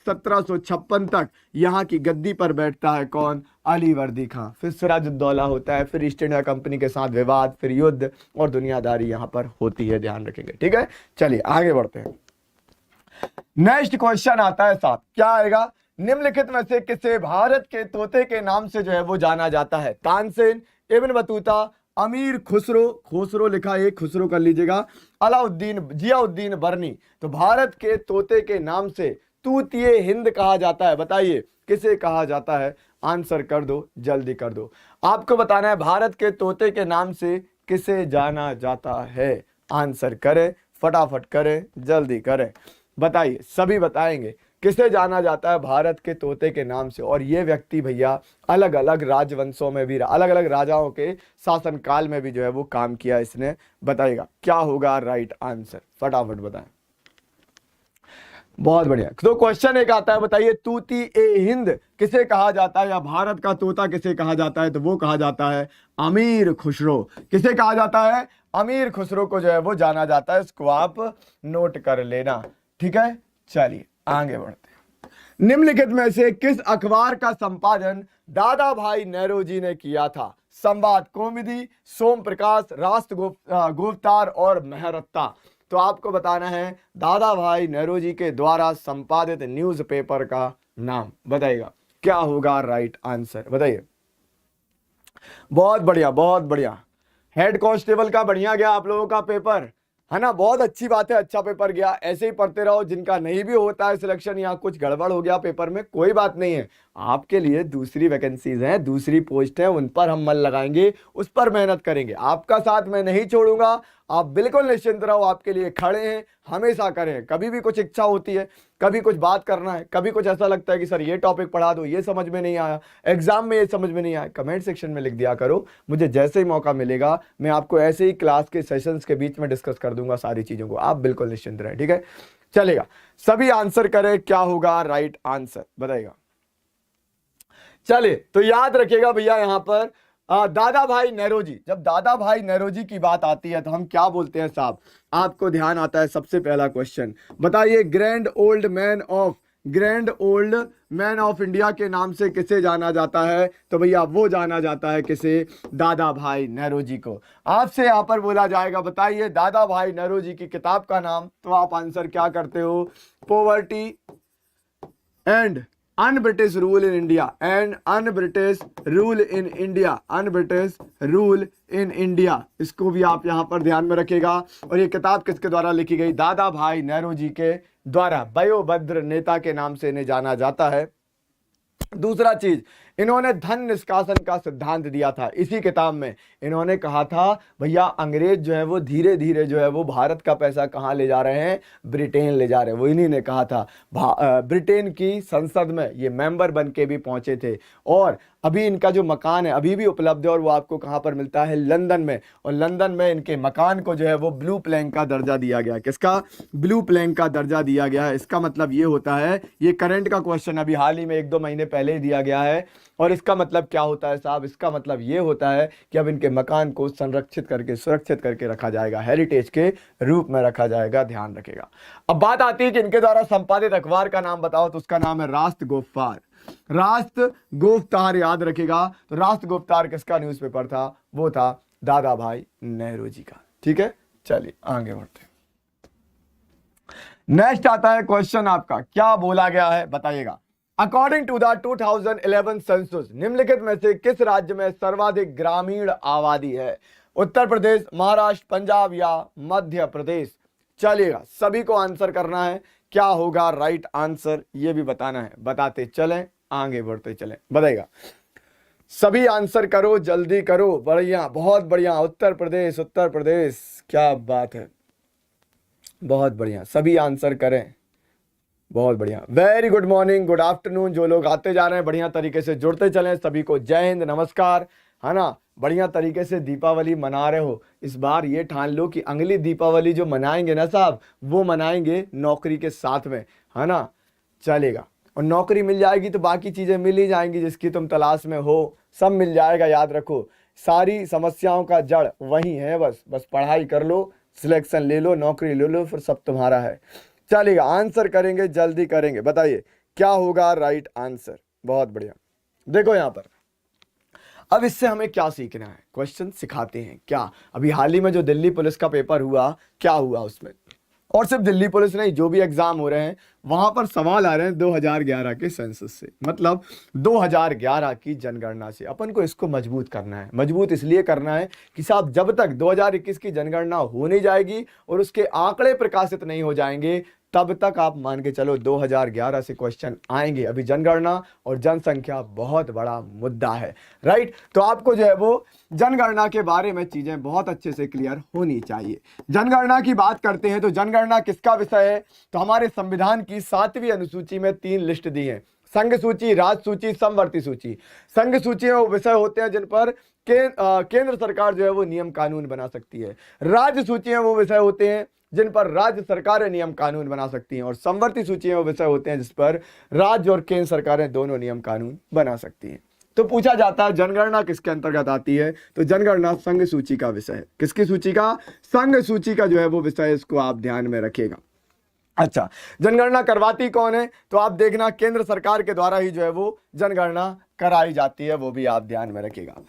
1756 तक यहाँ की गद्दी पर बैठता है कौन? अली वर्दी खां। फिर सिराजुद्दौला होता है, फिर ईस्ट इंडिया कंपनी के साथ विवाद, फिर युद्ध और दुनियादारी यहाँ पर होती है, ध्यान रखेंगे। ठीक है, चलिए आगे बढ़ते हैं। नेक्स्ट क्वेश्चन आता है साहब, क्या आएगा, निम्नलिखित में से किसे भारत के तोते के नाम से जो है वो जाना जाता है? तानसेन, इब्न बतूता, अमीर खुसरो, खुसरो लिखा है, खुसरो कर लीजिएगा, अलाउद्दीन, जियाउद्दीन बर्नी। तो भारत के तोते के नाम से तूतिए हिंद कहा जाता है। बताइए किसे कहा जाता है? आंसर कर दो, जल्दी कर दो। आपको बताना है भारत के तोते के नाम से किसे जाना जाता है? आंसर करें, फटाफट करें, जल्दी करें, बताइए, सभी बताएंगे किसे जाना जाता है भारत के तोते के नाम से। और ये व्यक्ति भैया अलग अलग राजवंशों में भी, अलग अलग राजाओं के शासनकाल में भी जो है वो काम किया इसने। बताइएगा क्या होगा राइट आंसर, फटाफट बताएं। बहुत बढ़िया। तो क्वेश्चन एक आता है, बताइए तूती ए हिंद किसे कहा जाता है, या भारत का तोता किसे कहा जाता है? तो वो कहा जाता है अमीर खुसरो। किसे कहा जाता है? अमीर खुसरो को जो है वो जाना जाता है। इसको आप नोट कर लेना। ठीक है, चलिए आगे बढ़ते हैं। निम्नलिखित में से किस अखबार का संपादन दादा भाई नेहरू ने किया था? संवाद कौमुदी, सोम प्रकाश, राष्ट्र गुफ्तार और मेहरत्ता। तो आपको बताना है दादा भाई नेहरू जी के द्वारा संपादित न्यूज़पेपर का नाम। बताइएगा क्या होगा राइट आंसर, बताइए। बहुत बढ़िया, बहुत बढ़िया। हेड कांस्टेबल का बढ़िया गया आप लोगों का पेपर, है ना? बहुत अच्छी बात है, अच्छा पेपर गया। ऐसे ही पढ़ते रहो। जिनका नहीं भी होता है सिलेक्शन या कुछ गड़बड़ हो गया पेपर में, कोई बात नहीं है, आपके लिए दूसरी वैकेंसीज हैं, दूसरी पोस्ट है, उन पर हम मन लगाएंगे, उस पर मेहनत करेंगे। आपका साथ मैं नहीं छोड़ूंगा, आप बिल्कुल निश्चिंत रहो, आपके लिए खड़े हैं, हमेशा करें। कभी भी कुछ इच्छा होती है, कभी कुछ बात करना है, कभी कुछ ऐसा लगता है कि सर ये टॉपिक पढ़ा दो, ये समझ में नहीं आया, एग्जाम में ये समझ में नहीं आया, कमेंट सेक्शन में लिख दिया करो। मुझे जैसे ही मौका मिलेगा मैं आपको ऐसे ही क्लास के सेशंस के बीच में डिस्कस कर दूंगा सारी चीजों को, आप बिल्कुल निश्चिंत रहें, ठीक है। चलेगा, सभी आंसर करें, क्या होगा राइट आंसर बताइएगा। चलिए तो याद रखिएगा भैया, यहां पर दादा भाई नेरोजी, जब दादा भाई नेरोजी की बात आती है तो हम क्या बोलते हैं साहब, आपको ध्यान आता है सबसे पहला क्वेश्चन, बताइए grand old man of India के नाम से किसे जाना जाता है, तो भैया वो जाना जाता है किसे, दादा भाई नेरोजी को। आपसे यहां पर बोला जाएगा बताइए दादा भाई नेरोजी की किताब का नाम, तो आप आंसर क्या करते हो, poverty and un-British rule in India, un-British rule in India, इसको भी आप यहां पर ध्यान में रखिएगा। और ये किताब किसके द्वारा लिखी गई, दादा भाई नेरोजी के द्वारा, वयोभद्र नेता के नाम से इन्हें जाना जाता है। दूसरा चीज, इन्होंने धन निष्कासन का सिद्धांत दिया था इसी किताब में। इन्होंने कहा था भैया अंग्रेज जो है वो धीरे धीरे जो है वो भारत का पैसा कहाँ ले जा रहे हैं, ब्रिटेन ले जा रहे हैं, वो इन्हीं ने कहा था। ब्रिटेन की संसद में ये मेंबर बन के भी पहुंचे थे। और अभी इनका जो मकान है अभी भी उपलब्ध है, और वो आपको कहाँ पर मिलता है, लंदन में। और लंदन में इनके मकान को जो है वो ब्लू प्लैंक का दर्जा दिया गया। किसका, ब्लू प्लैंक का दर्जा दिया गया है। इसका मतलब ये होता है, ये करंट का क्वेश्चन अभी हाल ही में 1-2 महीने पहले ही दिया गया है। और इसका मतलब क्या होता है साहब, इसका मतलब ये होता है कि अब इनके मकान को संरक्षित करके सुरक्षित करके रखा जाएगा, हेरिटेज के रूप में रखा जाएगा, ध्यान रखेगा। अब बात आती है कि इनके द्वारा संपादित अखबार का नाम बताओ, तो उसका नाम है राष्ट्रगोपतार। राष्ट्रगोपतार याद रखेगा। तो राष्ट्रगोपतार किसका न्यूज़पेपर था, वो था दादा भाई नेहरू जी का, ठीक है। चलिए आगे बढ़ते हैं। नेक्स्ट आता है क्वेश्चन आपका, क्या बोला गया है बताइएगा। अकॉर्डिंग टू द 2011 सेंसस, निम्नलिखित में से किस राज्य में सर्वाधिक ग्रामीण आबादी है, उत्तर प्रदेश, महाराष्ट्र, पंजाब या मध्य प्रदेश। चलिएगा, सभी को आंसर करना है, क्या होगा राइट आंसर ये भी बताना है, बताते चलें, आगे बढ़ते चलें, बताइएगा। सभी आंसर करो, जल्दी करो, बढ़िया, बहुत बढ़िया, उत्तर प्रदेश, उत्तर प्रदेश, क्या बात है, बहुत बढ़िया, सभी आंसर करें, बहुत बढ़िया, very good morning, good afternoon. जो लोग आते जा रहे हैं बढ़िया तरीके से जुड़ते चलें, सभी को जय हिंद, नमस्कार, है ना। बढ़िया तरीके से दीपावली मना रहे हो। इस बार ये ठान लो कि अगली दीपावली जो मनाएंगे ना साहब, वो मनाएंगे नौकरी के साथ में, है ना। चलेगा, और नौकरी मिल जाएगी तो बाकी चीजें मिल ही जाएंगी, जिसकी तुम तलाश में हो सब मिल जाएगा। याद रखो, सारी समस्याओं का जड़ वही है, बस पढ़ाई कर लो, सिलेक्शन ले लो, नौकरी ले लो, फिर सब तुम्हारा है। चलिएगा, आंसर करेंगे, जल्दी करेंगे, बताइए क्या होगा राइट आंसर। बहुत बढ़िया, देखो यहां पर अब इससे हमें क्या सीखना है, क्वेश्चन सिखाते हैं क्या। अभी हाल ही में जो दिल्ली पुलिस का पेपर हुआ, क्या हुआ उसमें, और सिर्फ दिल्ली पुलिस नहीं, जो भी एग्जाम हो रहे हैं वहां पर सवाल आ रहे हैं 2011 के सेंसस से, मतलब 2011 की जनगणना से। अपन को इसको मजबूत करना है। मजबूत इसलिए करना है कि साहब जब तक 2021 की जनगणना हो नहीं जाएगी और उसके आंकड़े प्रकाशित नहीं हो जाएंगे, तब तक आप मान के चलो 2011 से क्वेश्चन आएंगे। अभी जनगणना और जनसंख्या बहुत बड़ा मुद्दा है, राइट। तो आपको जो है वो जनगणना के बारे में चीजें बहुत अच्छे से क्लियर होनी चाहिए। जनगणना की बात करते हैं तो जनगणना किसका विषय है, तो हमारे संविधान की 7वीं अनुसूची में 3 लिस्ट दी है, संघ सूची, राज्य सूची, समवर्ती सूची। संघ सूची में वो विषय होते हैं जिन पर केंद्र सरकार जो है वो नियम कानून बना सकती है। राज्य सूची में वो विषय होते हैं जिन पर राज्य सरकारें नियम कानून बना सकती हैं, और समवर्ती सूची में वो विषय होते हैं जिस पर राज्य और केंद्र सरकारें दोनों नियम कानून बना सकती हैं। तो पूछा जाता है जनगणना किसके अंतर्गत आती है, तो जनगणना संघ सूची का विषय है। किसकी सूची का, संघ सूची का जो है वो विषय, इसको आप ध्यान में रखिएगा। अच्छा, जनगणना करवाती कौन है, तो आप देखना केंद्र सरकार के द्वारा ही जो है वो जनगणना कराई जाती है, वो भी आप ध्यान में रखिएगा।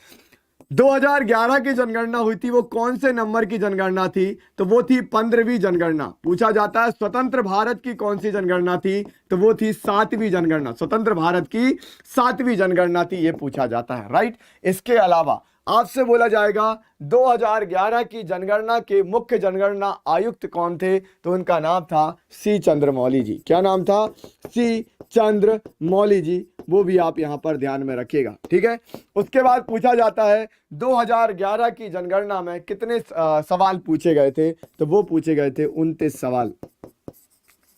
2011 की जनगणना हुई थी, वो कौन से नंबर की जनगणना थी, तो वो थी 15वीं जनगणना। पूछा जाता है स्वतंत्र भारत की कौन सी जनगणना थी, तो वो थी 7वीं जनगणना। स्वतंत्र भारत की 7वीं जनगणना थी, ये पूछा जाता है, राइट। इसके अलावा आपसे बोला जाएगा 2011 की जनगणना के मुख्य जनगणना आयुक्त कौन थे, तो उनका नाम था सी चंद्रमौली जी। क्या नाम था, सी चंद्रमौली जी। वो भी आप यहाँ पर ध्यान में रखिएगा, ठीक है। उसके बाद पूछा जाता है 2011 की जनगणना में कितने सवाल पूछे गए थे, तो वो पूछे गए थे 29 सवाल,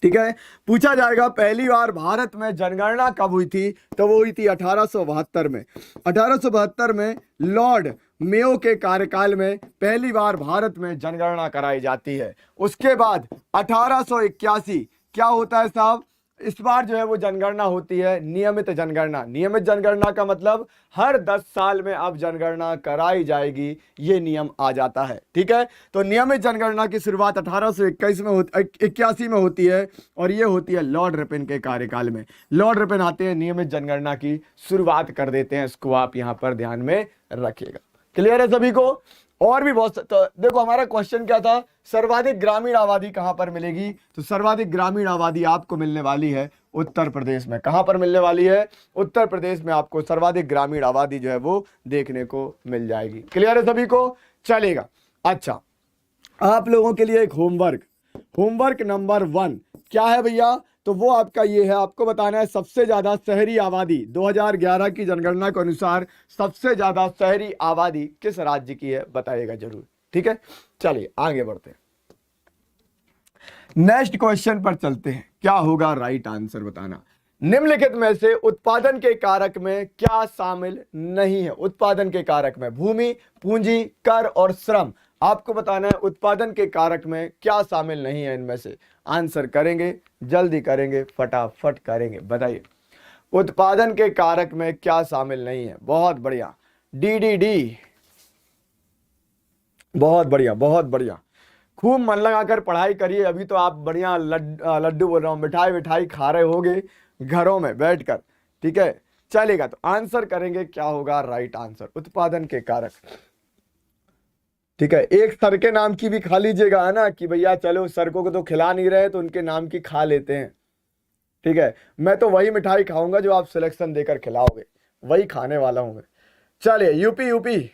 ठीक है। पूछा जाएगा पहली बार भारत में जनगणना कब हुई थी, तो वो हुई थी 1872 में। 1872 में लॉर्ड मेयो के कार्यकाल में पहली बार भारत में जनगणना कराई जाती है। उसके बाद 1881 क्या होता है साहब, इस बार जो है वो जनगणना होती है नियमित जनगणना। नियमित जनगणना का मतलब हर 10 साल में अब जनगणना कराई जाएगी, ये नियम आ जाता है, ठीक है। तो नियमित जनगणना की शुरुआत 1881 में होती है और ये होती है लॉर्ड रिपन के कार्यकाल में। लॉर्ड रिपन आते हैं, नियमित जनगणना की शुरुआत कर देते हैं, इसको आप यहां पर ध्यान में रखिएगा। क्लियर है सभी को? और भी बहुत, तो देखो हमारा क्वेश्चन क्या था, सर्वाधिक ग्रामीण आबादी कहां पर मिलेगी, तो सर्वाधिक ग्रामीण आबादी आपको मिलने वाली है उत्तर प्रदेश में। कहां पर मिलने वाली है? उत्तर प्रदेश में आपको सर्वाधिक ग्रामीण आबादी जो है वो देखने को मिल जाएगी। क्लियर है सभी को? चलेगा। अच्छा, आप लोगों के लिए एक होमवर्क नंबर 1 क्या है भैया, तो वो आपका ये है, आपको बताना है सबसे ज्यादा शहरी आबादी 2011 की जनगणना के अनुसार सबसे ज्यादा शहरी आबादी किस राज्य की है, बताइएगा जरूर, ठीक है। चलिए आगे बढ़ते हैं, नेक्स्ट क्वेश्चन पर चलते हैं। क्या होगा राइट आंसर बताना। निम्नलिखित में से उत्पादन के कारक में क्या शामिल नहीं है? उत्पादन के कारक में भूमि, पूंजी, कर और श्रम। आपको बताना है उत्पादन के कारक में क्या शामिल नहीं है इनमें से। आंसर करेंगे, जल्दी करेंगे, फटाफट करेंगे, बताइए उत्पादन के कारक में क्या शामिल नहीं है। बहुत बढ़िया, डी, बहुत बढ़िया, बहुत बढ़िया, खूब मन लगाकर पढ़ाई करिए। अभी तो आप बढ़िया लड्डू बोल रहा हूं, मिठाई खा रहे होगे घरों में बैठकर, ठीक है। चलेगा, तो आंसर करेंगे क्या होगा राइट आंसर, उत्पादन के कारक, ठीक है। एक सर के नाम की भी खा लीजिएगा, है ना, कि भैया चलो सड़कों को तो खिला नहीं रहे तो उनके नाम की खा लेते हैं, ठीक है। मैं तो वही मिठाई खाऊंगा जो आप सिलेक्शन देकर खिलाओगे, वही खाने वाला हूं मैं। चलिए यूपी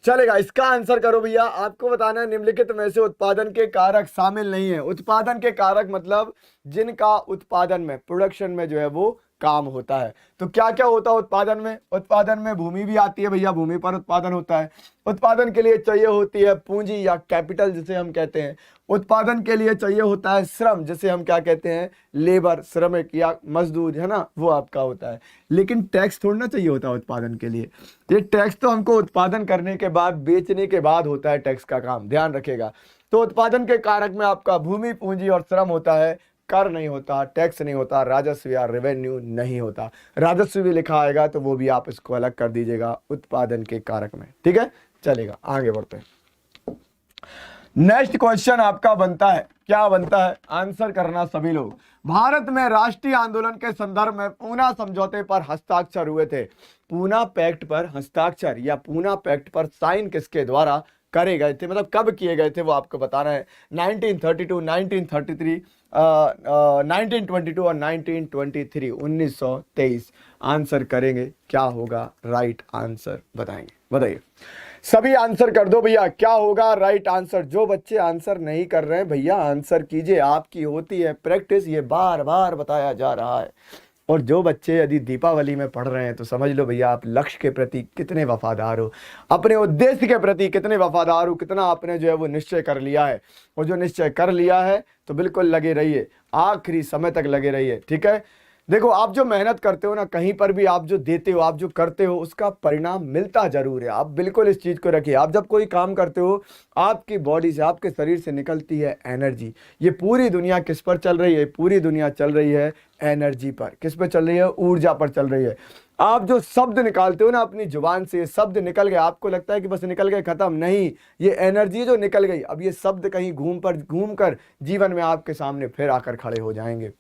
चलेगा, इसका आंसर करो भैया। आपको बताना है निम्नलिखित में से उत्पादन के कारक शामिल नहीं है। उत्पादन के कारक मतलब जिनका उत्पादन में, प्रोडक्शन में जो है वो काम होता है। तो क्या क्या होता है उत्पादन में? उत्पादन में भूमि भी आती है भैया, भूमि पर उत्पादन होता है। उत्पादन के लिए चाहिए होती है पूंजी या कैपिटल जिसे हम कहते हैं। उत्पादन के लिए चाहिए होता है श्रम जिसे हम क्या कहते हैं, लेबर, श्रमिक या मजदूर, है ना, वो आपका होता है। लेकिन टैक्स थोड़ा ना चाहिए होता है उत्पादन के लिए। ये टैक्स तो हमको उत्पादन करने के बाद, बेचने के बाद होता है टैक्स का काम, ध्यान रखिएगा। तो उत्पादन के कारक में आपका भूमि, पूंजी और श्रम होता है, कर नहीं होता, टैक्स नहीं होता, राजस्व या रेवेन्यू नहीं होता। राजस्व भी लिखा आएगा तो वो भी आप इसको अलग कर दीजिएगा उत्पादन के कारक में, ठीक है। चलेगा, आगे बढ़ते हैं। नेक्स्ट क्वेश्चन आपका बनता है, क्या बनता है, आंसर करना सभी लोग। भारत में राष्ट्रीय आंदोलन के संदर्भ में पूना समझौते पर हस्ताक्षर हुए थे। पूना पैक्ट पर हस्ताक्षर या पूना पैक्ट पर साइन किसके द्वारा करे गए थे, मतलब कब किए गए थे, वो आपको बताना है। 1932, 1933, 1922 और 1923, 1923। आंसर करेंगे, क्या होगा राइट आंसर बताएंगे, बताइए। सभी आंसर कर दो भैया, क्या होगा राइट आंसर। जो बच्चे आंसर नहीं कर रहे हैं भैया आंसर कीजिए, आपकी होती है प्रैक्टिस, ये बार बार बताया जा रहा है। और जो बच्चे यदि दीपावली में पढ़ रहे हैं तो समझ लो भैया आप लक्ष्य के प्रति कितने वफादार हो, अपने उद्देश्य के प्रति कितने वफादार हो, कितना आपने जो है वो निश्चय कर लिया है। और जो निश्चय कर लिया है तो बिल्कुल लगे रहिए, आखिरी समय तक लगे रहिए, ठीक है। देखो आप जो मेहनत करते हो ना, कहीं पर भी आप जो देते हो, आप जो करते हो, उसका परिणाम मिलता जरूर है। आप बिल्कुल इस चीज को रखिए। आप जब कोई काम करते हो, आपकी बॉडी से, आपके शरीर से निकलती है एनर्जी। ये पूरी दुनिया किस पर चल रही है? पूरी दुनिया चल रही है एनर्जी पर। किस पर चल रही है? ऊर्जा पर चल रही है। आप जो शब्द निकालते हो ना अपनी जुबान से, शब्द निकल गए, आपको लगता है कि बस निकल गए, खत्म नहीं, ये एनर्जी जो निकल गई, अब ये शब्द कहीं घूम कर जीवन में आपके सामने फिर आकर खड़े हो जाएंगे।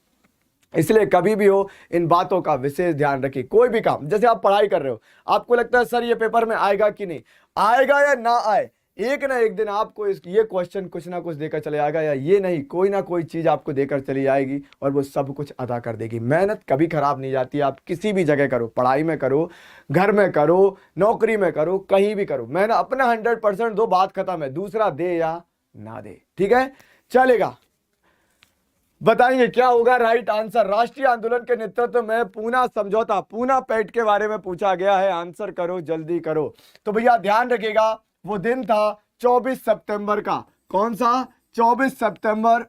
इसलिए कभी भी हो इन बातों का विशेष ध्यान रखिए। कोई भी काम, जैसे आप पढ़ाई कर रहे हो, आपको लगता है सर ये पेपर में आएगा कि नहीं आएगा, या ना आए, एक ना एक दिन आपको ये क्वेश्चन कुछ ना कुछ देकर चले आएगा, या ये नहीं कोई ना कोई चीज आपको देकर चली आएगी और वो सब कुछ अदा कर देगी। मेहनत कभी खराब नहीं जाती। आप किसी भी जगह करो, पढ़ाई में करो, घर में करो, नौकरी में करो, कहीं भी करो, मेहनत अपना 100% दो, बात खत्म है। दूसरा दे या ना दे, ठीक है। चलेगा, बताएंगे क्या होगा राइट आंसर। राष्ट्रीय आंदोलन के नेतृत्व में पूना समझौता, पूना पैक्ट के बारे में पूछा गया है। आंसर करो, जल्दी करो। तो भैया ध्यान रखिएगा, वो दिन था 24 सितंबर का। कौन सा? 24 सितंबर,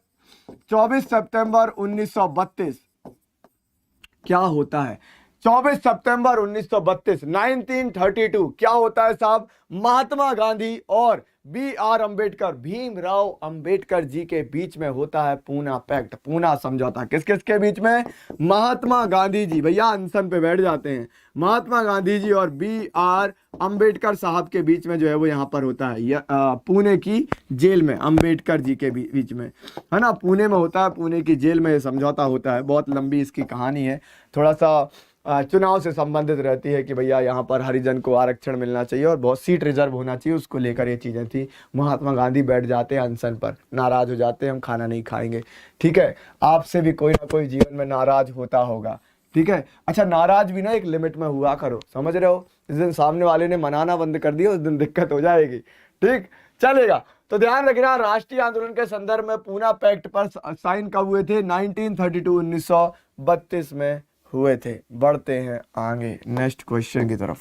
24 सितंबर 1932। क्या होता है 24 सितंबर 1932, 1932 क्या होता है साहब? महात्मा गांधी और B.R. अंबेडकर, भीमराव अंबेडकर जी के बीच में होता है पूना पैक्ट, पूना समझौता। किस किस के बीच में? महात्मा गांधी जी, भैया अनशन पे बैठ जाते हैं, महात्मा गांधी जी और B.R. अंबेडकर साहब के बीच में जो है वो यहाँ पर होता है, पुणे की जेल में, अंबेडकर जी के बीच में, है ना, पुणे में होता है, पुणे की जेल में ये समझौता होता है। बहुत लंबी इसकी कहानी है, थोड़ा सा चुनाव से संबंधित रहती है कि भैया यहाँ पर हरिजन को आरक्षण मिलना चाहिए और बहुत सीट रिजर्व होना चाहिए, उसको लेकर ये चीज़ें थी। महात्मा गांधी बैठ जाते हैं अनशन पर, नाराज हो जाते हैं, हम खाना नहीं खाएंगे। ठीक है, आपसे भी कोई ना कोई जीवन में नाराज होता होगा। ठीक है, अच्छा नाराज भी ना एक लिमिट में हुआ करो, समझ रहे हो? जिस दिन सामने वाले ने मनाना बंद कर दिया उस दिन दिक्कत हो जाएगी। ठीक, चलेगा। तो ध्यान रखना, राष्ट्रीय आंदोलन के संदर्भ में पूना पैक्ट पर साइन कब हुए थे? 1932, 1932 में हुए थे। बढ़ते हैं आगे नेक्स्ट क्वेश्चन की तरफ।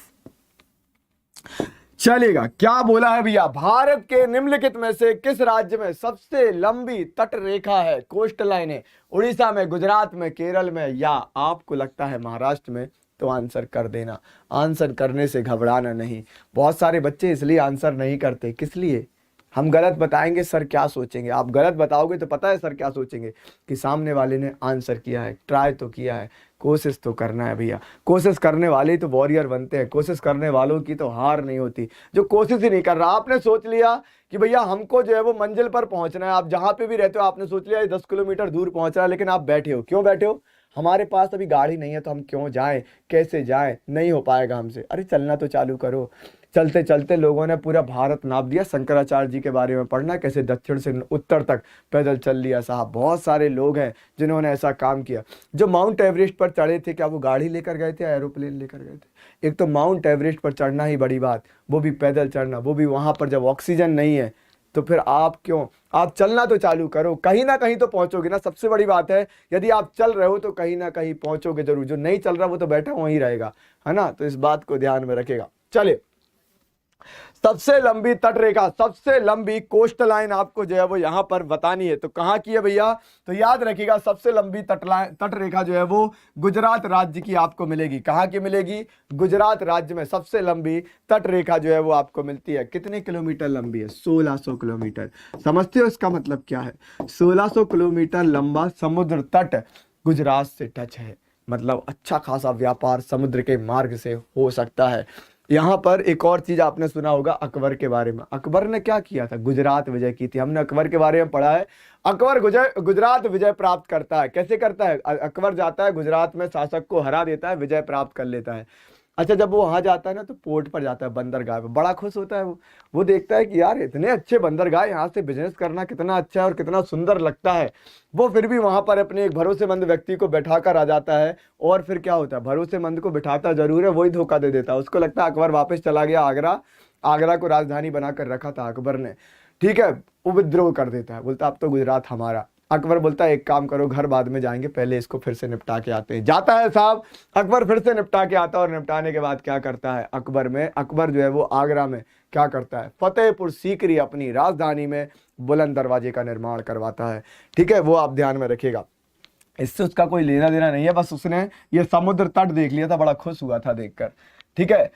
चलेगा, क्या बोला है भैया? भारत के निम्नलिखित में से किस राज्य में सबसे लंबी तट रेखा है, कोस्ट लाइन है? उड़ीसा में, गुजरात में, केरल में, या आपको लगता है महाराष्ट्र में? तो आंसर कर देना। आंसर करने से घबराना नहीं। बहुत सारे बच्चे इसलिए आंसर नहीं करते, किस लिए? हम गलत बताएंगे, सर क्या सोचेंगे? आप गलत बताओगे तो पता है सर क्या सोचेंगे, कि सामने वाले ने आंसर किया है, ट्राई तो किया है, कोशिश तो करना है भैया। कोशिश करने वाले तो वॉरियर बनते हैं, कोशिश करने वालों की तो हार नहीं होती। जो कोशिश ही नहीं कर रहा, आपने सोच लिया कि भैया हमको जो है वो मंजिल पर पहुंचना है, आप जहां पे भी रहते हो आपने सोच लिया 10 किलोमीटर दूर पहुंचना है, लेकिन आप बैठे हो। क्यों बैठे हो? हमारे पास अभी गाड़ी नहीं है तो हम क्यों जाएं, कैसे जाएं, नहीं हो पाएगा हमसे। अरे चलना तो चालू करो। चलते चलते लोगों ने पूरा भारत नाप दिया। शंकराचार्य जी के बारे में पढ़ना, कैसे दक्षिण से उत्तर तक पैदल चल लिया साहब। बहुत सारे लोग हैं जिन्होंने ऐसा काम किया। जो माउंट एवरेस्ट पर चढ़े थे, क्या वो गाड़ी लेकर गए थे या एरोप्लेन लेकर गए थे? एक तो माउंट एवरेस्ट पर चढ़ना ही बड़ी बात, वो भी पैदल चढ़ना, वो भी वहां पर जब ऑक्सीजन नहीं है। तो फिर आप क्यों? आप चलना तो चालू करो, कहीं ना कहीं तो पहुंचोगे ना। सबसे बड़ी बात है, यदि आप चल रहे हो तो कहीं ना कहीं पहुंचोगे जरूर। जो नहीं चल रहा वो तो बैठा वहीं रहेगा, है ना। तो इस बात को ध्यान में रखेगा। चले, सबसे लंबी तट रेखा, सबसे लंबी कोस्ट लाइन आपको जो है वो यहां पर बतानी है। तो कहां की है भैया? तो याद रखिएगा, सबसे लंबी तट रेखा जो है वो गुजरात राज्य की आपको मिलेगी। कहां की मिलेगी? गुजरात राज्य में सबसे लंबी तट रेखा जो है वो आपको मिलती है। कितने किलोमीटर लंबी है? 1600 किलोमीटर। समझते हो इसका मतलब क्या है? 1600 किलोमीटर लंबा समुद्र तट गुजरात से टच है। मतलब अच्छा खासा व्यापार समुद्र के मार्ग से हो सकता है। यहाँ पर एक और चीज आपने सुना होगा अकबर के बारे में। अकबर ने क्या किया था? गुजरात विजय की थी। हमने अकबर के बारे में पढ़ा है। अकबर गुजरात विजय प्राप्त करता है। कैसे करता है? अकबर जाता है गुजरात में, शासक को हरा देता है, विजय प्राप्त कर लेता है। अच्छा, जब वो वहां जाता है ना तो पोर्ट पर जाता है, बंदरगाह पे, बड़ा खुश होता है। वो देखता है कि यार इतने अच्छे बंदरगाह, यहाँ से बिजनेस करना कितना अच्छा है और कितना सुंदर लगता है। वो फिर भी वहां पर अपने एक भरोसेमंद व्यक्ति को बैठा कर आ जाता है। और फिर क्या होता है? भरोसेमंद को बिठाता जरूर है, वही धोखा दे देता है। उसको लगता है अकबर वापस चला गया आगरा, आगरा को राजधानी बनाकर रखा था अकबर ने। ठीक है, वो विद्रोह कर देता है, बोलता अब तो गुजरात हमारा। अकबर बोलता है एक काम करो, घर बाद में जाएंगे, पहले इसको फिर से निपटा के आते हैं। जाता है साहब, अकबर फिर से निपटा के आता है। और निपटाने के बाद क्या करता है? अकबर जो है वो आगरा में क्या करता है? फतेहपुर सीकरी अपनी राजधानी में बुलंद दरवाजे का निर्माण करवाता है। ठीक है, वो आप ध्यान में रखिएगा। इससे उसका कोई लेना देना नहीं है, बस उसने ये समुद्र तट देख लिया था, बड़ा खुश हुआ था देखकर। ठीक है,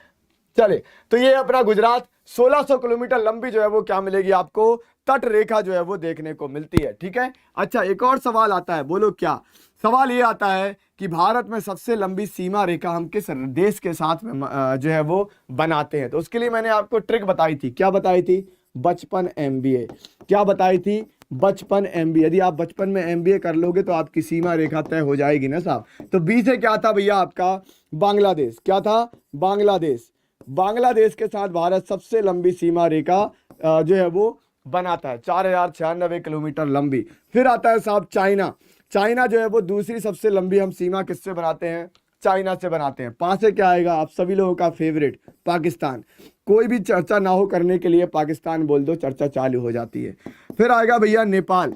चले, तो ये अपना गुजरात 1600 किलोमीटर लंबी जो है वो क्या मिलेगी आपको? तट रेखा जो है वो देखने को मिलती है। ठीक है, अच्छा एक और सवाल आता है, बोलो क्या सवाल? ये आता है कि भारत में सबसे लंबी सीमा रेखा हम किस देश के साथ में जो है वो बनाते हैं? तो उसके लिए मैंने आपको ट्रिक बताई थी। क्या बताई थी? बचपन MBA। क्या बताई थी? बचपन MBA। यदि आप बचपन में MBA कर लोगे तो आपकी सीमा रेखा तय हो जाएगी ना साहब। तो बी से क्या था भैया आपका? बांग्लादेश। क्या था? बांग्लादेश। बांग्लादेश के साथ भारत सबसे लंबी सीमा रेखा जो है वो बनाता है, 4096 किलोमीटर लंबी। फिर आता है साहब चाइना। चाइना जो है वो दूसरी सबसे लंबी हम सीमा किससे बनाते हैं? चाइना से बनाते हैं। 5 से क्या आएगा? आप सभी लोगों का फेवरेट पाकिस्तान। कोई भी चर्चा ना हो करने के लिए पाकिस्तान बोल दो, चर्चा चालू हो जाती है। फिर आएगा भैया नेपाल।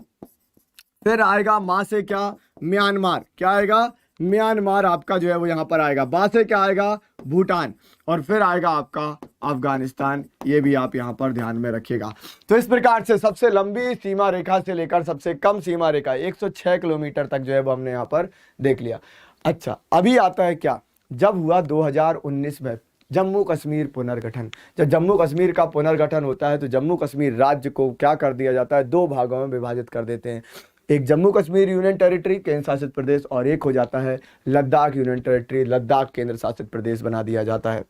फिर आएगा माँ से क्या, म्यांमार, क्या आएगा, म्यांमार आपका जो है वो यहाँ पर आएगा। बा से क्या आएगा, भूटान, और फिर आएगा आपका अफगानिस्तान। ये भी आप यहाँ पर ध्यान में रखिएगा। तो इस प्रकार से सबसे लंबी सीमा रेखा से लेकर सबसे कम सीमा रेखा 106 किलोमीटर तक जो है वो हमने यहाँ पर देख लिया। अच्छा, अभी आता है क्या, जब हुआ 2019 में जम्मू कश्मीर पुनर्गठन। जब जम्मू कश्मीर का पुनर्गठन होता है तो जम्मू कश्मीर राज्य को क्या कर दिया जाता है, दो भागों में विभाजित कर देते हैं। एक जम्मू कश्मीर यूनियन टेरिटरी केंद्र शासित प्रदेश, और एक हो जाता है लद्दाख यूनियन टेरिटरी, लद्दाख केंद्र शासित प्रदेश बना दिया जाता है।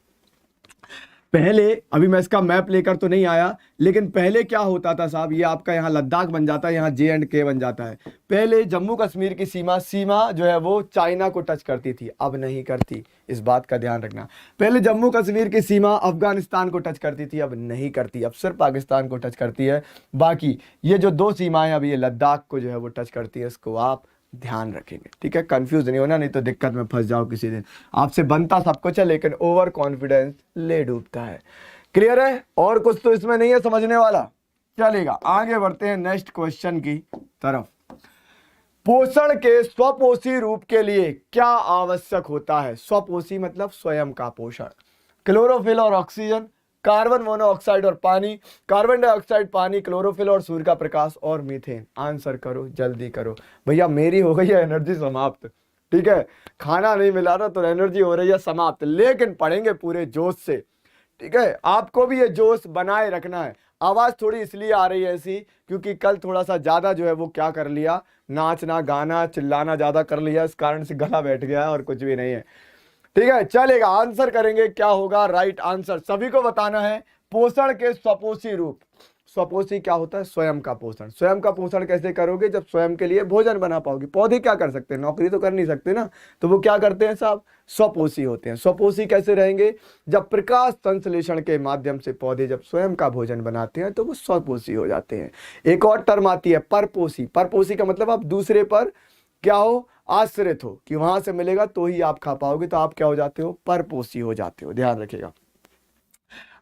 पहले, अभी मैं इसका मैप लेकर तो नहीं आया, लेकिन पहले क्या होता था साहब, ये आपका यहाँ लद्दाख बन जाता है, यहाँ J&K बन जाता है। पहले जम्मू कश्मीर की सीमा जो है वो चाइना को टच करती थी, अब नहीं करती, इस बात का ध्यान रखना। पहले जम्मू कश्मीर की सीमा अफगानिस्तान को टच करती थी, अब नहीं करती, अब सिर्फ पाकिस्तान को टच करती है। बाकी ये जो दो सीमाएं अब ये लद्दाख को जो है वो टच करती है, इसको आप ध्यान रखेंगे, ठीक है। कंफ्यूज नहीं होना, नहीं तो दिक्कत में फंस जाओ किसी दिन। आपसे बनता सब कुछ है, लेकिन ओवर कॉन्फिडेंस ले डूबता है। क्लियर है, और कुछ तो इसमें नहीं है समझने वाला, चलेगा। आगे बढ़ते हैं नेक्स्ट क्वेश्चन की तरफ। पोषण के स्वपोषी रूप के लिए क्या आवश्यक होता है? स्वपोषी मतलब स्वयं का पोषण। क्लोरोफिल और ऑक्सीजन, कार्बन मोनोऑक्साइड और पानी, कार्बन डाइऑक्साइड, पानी, क्लोरोफिल और सूर्य का प्रकाश, और मीथेन। आंसर करो, जल्दी करो भैया, मेरी हो गई है एनर्जी समाप्त, ठीक है। खाना नहीं मिला ना तो एनर्जी हो रही है समाप्त, लेकिन पढ़ेंगे पूरे जोश से, ठीक है। आपको भी ये जोश बनाए रखना है। आवाज थोड़ी इसलिए आ रही है ऐसी क्योंकि कल थोड़ा सा ज्यादा जो है वो क्या कर लिया, नाचना गाना चिल्लाना ज्यादा कर लिया, इस कारण से गला बैठ गया है, और कुछ भी नहीं है, ठीक है। चलेगा, आंसर करेंगे, क्या होगा राइट आंसर, सभी को बताना है। पोषण के स्वपोषी रूप, स्वपोषी क्या होता है, स्वयं का पोषण। स्वयं का पोषण कैसे करोगे, जब स्वयं के लिए भोजन बना पाओगे। पौधे क्या कर सकते हैं, नौकरी तो कर नहीं सकते ना, तो वो क्या करते हैं साहब, स्वपोषी होते हैं। स्वपोषी कैसे रहेंगे, जब प्रकाश संश्लेषण के माध्यम से पौधे जब स्वयं का भोजन बनाते हैं तो वो स्वपोषी हो जाते हैं। एक और टर्म आती है परपोषी। परपोषी का मतलब आप दूसरे पर क्या हो, आश्रित हो, कि वहां से मिलेगा तो ही आप खा पाओगे, तो आप क्या हो जाते हो, परपोषी हो जाते हो, ध्यान रखिएगा।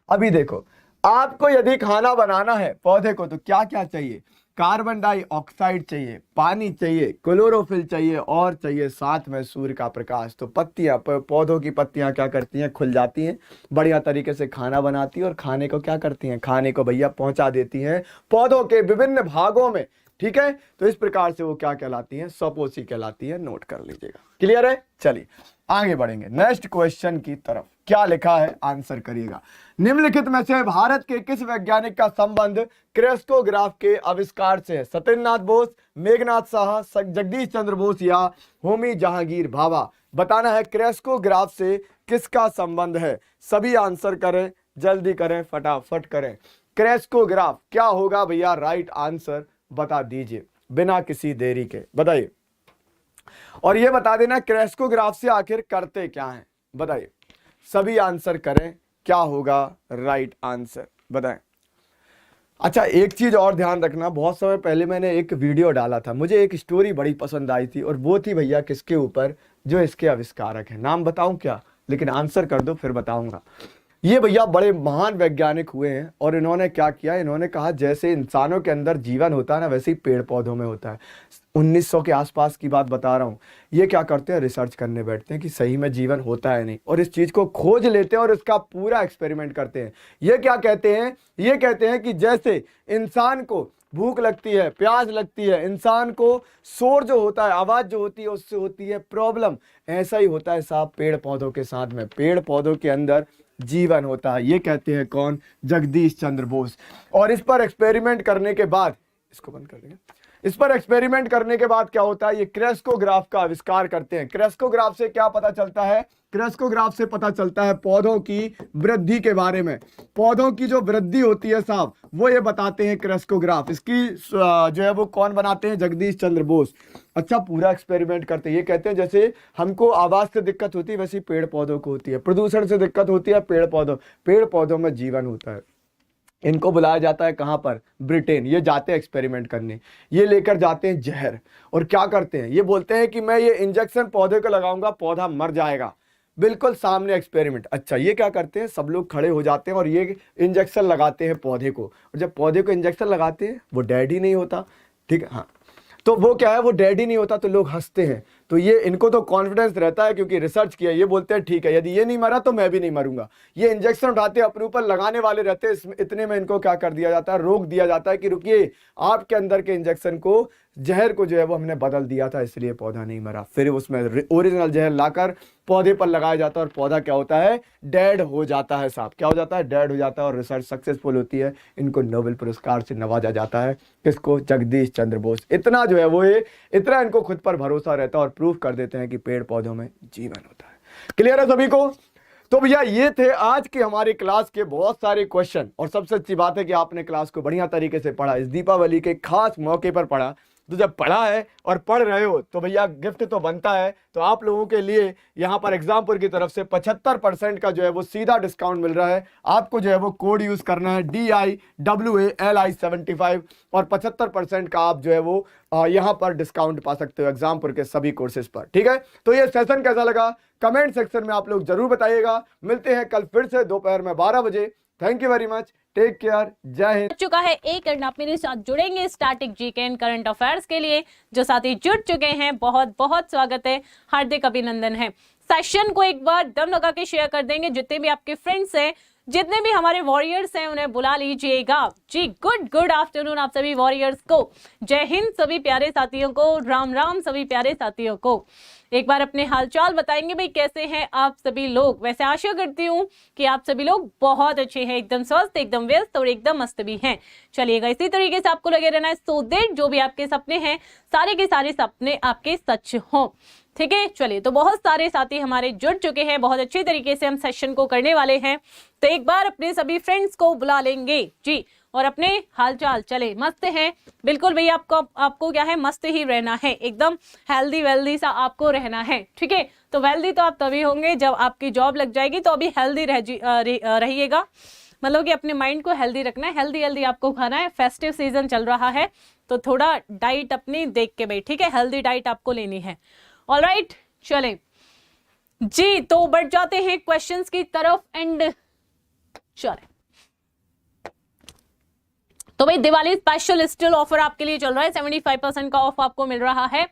अभी देखो, आपको यदि खाना बनाना है पौधे को तो क्या क्या चाहिए, कार्बन डाइऑक्साइड चाहिए, पानी चाहिए, क्लोरोफिल चाहिए, और चाहिए साथ में सूर्य का प्रकाश। तो पत्तियां, पौधों की पत्तियां क्या करती हैं, खुल जाती हैं, बढ़िया तरीके से खाना बनाती है, और खाने को क्या करती हैं, खाने को भैया पहुंचा देती हैं पौधों के विभिन्न भागों में, ठीक है। तो इस प्रकार से वो क्या कहलाती हैं, स्वपोषी कहलाती है, नोट कर लीजिएगा। क्लियर है, चलिए आगे बढ़ेंगे नेक्स्ट क्वेश्चन की तरफ। क्या लिखा है, आंसर करिएगा। निम्नलिखित में से भारत के किस वैज्ञानिक का संबंध क्रेस्कोग्राफ के आविष्कार से है? सत्येंद्रनाथ बोस, मेघनाथ साहा, जगदीश चंद्र बोस, या होमी जहांगीर भाभा। बताना है क्रेस्कोग्राफ से किसका संबंध है। सभी आंसर करें, जल्दी करें, फटाफट करें। क्रेस्कोग्राफ क्या होगा भैया, राइट आंसर बता दीजिए बिना किसी देरी के, बताइए। और ये बता देना क्रेस्कोग्राफ से आखिर करते क्या हैं, बताइए। सभी आंसर करें, क्या होगा राइट आंसर, बताएं। अच्छा, एक चीज और ध्यान रखना, बहुत समय पहले मैंने एक वीडियो डाला था, मुझे एक स्टोरी बड़ी पसंद आई थी, और वो थी भैया किसके ऊपर, जो इसके आविष्कारक हैं। नाम बताऊं क्या, लेकिन आंसर कर दो फिर बताऊंगा। ये भैया बड़े महान वैज्ञानिक हुए हैं, और इन्होंने क्या किया, इन्होंने कहा जैसे इंसानों के अंदर जीवन होता है ना, वैसे ही पेड़ पौधों में होता है। 1900 के आसपास की बात बता रहा हूँ। ये क्या करते हैं, रिसर्च करने बैठते हैं कि सही में जीवन होता है नहीं, और इस चीज को खोज लेते हैं और इसका पूरा एक्सपेरिमेंट करते हैं। ये क्या कहते हैं, ये कहते हैं कि जैसे इंसान को भूख लगती है, प्यास लगती है, इंसान को शोर जो होता है, आवाज जो होती है, उससे होती है प्रॉब्लम, ऐसा ही होता है साहब पेड़ पौधों के साथ में। पेड़ पौधों के अंदर जीवन होता है। ये कहते हैं कौन, जगदीश चंद्र बोस। और इस पर एक्सपेरिमेंट करने के बाद, इसको बंद कर देंगे, इस पर एक्सपेरिमेंट करने के बाद क्या होता है, ये क्रेस्कोग्राफ का आविष्कार करते हैं। क्रेस्कोग्राफ से क्या पता चलता है, क्रेस्कोग्राफ से पता चलता है पौधों की वृद्धि के बारे में। पौधों की जो वृद्धि होती है साहब, वो ये बताते हैं क्रेस्कोग्राफ। इसकी जो है वो कौन बनाते हैं, जगदीश चंद्र बोस। अच्छा, पूरा एक्सपेरिमेंट करते हैं। ये कहते हैं जैसे हमको आवाज से दिक्कत होती है, वैसी पेड़ पौधों को होती है। प्रदूषण से दिक्कत होती है, पेड़ पौधों में जीवन होता है। इनको बुलाया जाता है कहां पर, ब्रिटेन। ये जाते हैं एक्सपेरिमेंट करने, ये लेकर जाते हैं जहर, और क्या करते हैं, ये बोलते हैं कि मैं ये इंजेक्शन पौधे को लगाऊंगा, पौधा मर जाएगा। बिल्कुल सामने एक्सपेरिमेंट। अच्छा, ये क्या करते हैं, सब लोग खड़े हो जाते हैं और ये इंजेक्शन लगाते हैं पौधे को, और जब पौधे को इंजेक्शन लगाते हैं वो डेड ही नहीं होता, ठीक है। हाँ, तो वो क्या है, वो डेड ही नहीं होता तो लोग हंसते हैं। तो ये इनको तो कॉन्फिडेंस रहता है क्योंकि रिसर्च किया, ये बोलते हैं ठीक है यदि ये नहीं मरा तो मैं भी नहीं मरूंगा। ये इंजेक्शन उठाते अपने ऊपर लगाने वाले रहते हैं, इतने में इनको क्या कर दिया जाता है, रोक दिया जाता है कि रुकिए आपके अंदर के इंजेक्शन को, जहर को जो है वो हमने बदल दिया था, इसलिए पौधा नहीं मरा। फिर उसमें ओरिजिनल जहर लाकर पौधे पर लगाया जाता है और पौधा क्या होता है, डेड हो जाता है। साहब क्या हो जाता है, डेड हो जाता है और रिसर्च सक्सेसफुल होती है। इनको नोबेल पुरस्कार से नवाजा जाता है। किसको, जगदीश चंद्र बोस। इतना जो है वो इतना इनको खुद पर भरोसा रहता है और प्रूफ कर देते हैं कि पेड़ पौधों में जीवन होता है। क्लियर है सभी को? तो भैया ये थे आज के हमारी क्लास के बहुत सारे क्वेश्चन। और सबसे अच्छी बात है कि आपने क्लास को बढ़िया तरीके से पढ़ा, इस दीपावली के खास मौके पर पढ़ा। तो जब पढ़ा है और पढ़ रहे हो तो भैया गिफ्ट तो बनता है। तो आप लोगों के लिए यहाँ पर एग्जामपुर की तरफ से 75% का जो है वो सीधा डिस्काउंट मिल रहा है। आपको जो है वो कोड यूज करना है DIWALI75 और 75% का आप जो है वो यहाँ पर डिस्काउंट पा सकते हो एग्जामपुर के सभी कोर्सेज पर। ठीक है, तो ये सेशन कैसा लगा कमेंट सेक्शन में आप लोग जरूर बताइएगा। मिलते हैं कल फिर से दोपहर में 12 बजे। Thank you very much, take care, जय हिंद।
चुका है एक एंड आप मेरे साथ जुड़ेंगे static GK and current affairs के लिए। जो साथी जुड़ चुके हैं बहुत बहुत स्वागत है, हार्दिक अभिनंदन है। सेशन को एक बार दम लगा के शेयर कर देंगे। जितने भी आपके फ्रेंड्स हैं, जितने भी हमारे वॉरियर्स हैं, उन्हें बुला लीजिएगा जी। गुड आफ्टरनून आप सभी वॉरियर्स को, जय हिंद सभी प्यारे साथियों को, राम राम सभी प्यारे साथियों को। एक बार अपने हालचाल बताएंगे भाई, कैसे हैं आप सभी लोग। वैसे आशा करती हूँ कि आप सभी लोग बहुत अच्छे हैं, एकदम स्वस्थ, एकदम व्यस्त और एकदम मस्त भी हैं। चलिएगा इसी तरीके से आपको लगे रहना है, सो दैट जो भी आपके सपने हैं सारे के सारे सपने आपके सच हों। ठीक है, चलिए तो बहुत सारे साथी हमारे जुड़ चुके हैं, बहुत अच्छे तरीके से हम सेशन को करने वाले हैं। तो एक बार अपने सभी फ्रेंड्स को बुला लेंगे जी और अपने हालचाल चले मस्त हैं बिल्कुल भैया। आपको क्या है, मस्त ही रहना है, एकदम हेल्दी वेल्दी सा आपको रहना है। ठीक है, तो वेल्दी तो आप तभी होंगे जब आपकी जॉब लग जाएगी। तो अभी हेल्दी रहिएगा, मतलब कि अपने माइंड को हेल्दी रखना है, हेल्दी आपको खाना है। फेस्टिव सीजन चल रहा है तो थोड़ा डाइट अपनी देख के भाई, ठीक है, हेल्दी डाइट आपको लेनी है। ऑलराइट, चलें जी, तो बढ़ जाते हैं क्वेश्चंस की तरफ एंड चलें। तो भाई दिवाली स्पेशल स्टिल ऑफर आपके लिए चल रहा है, 75% का ऑफ आपको मिल रहा है।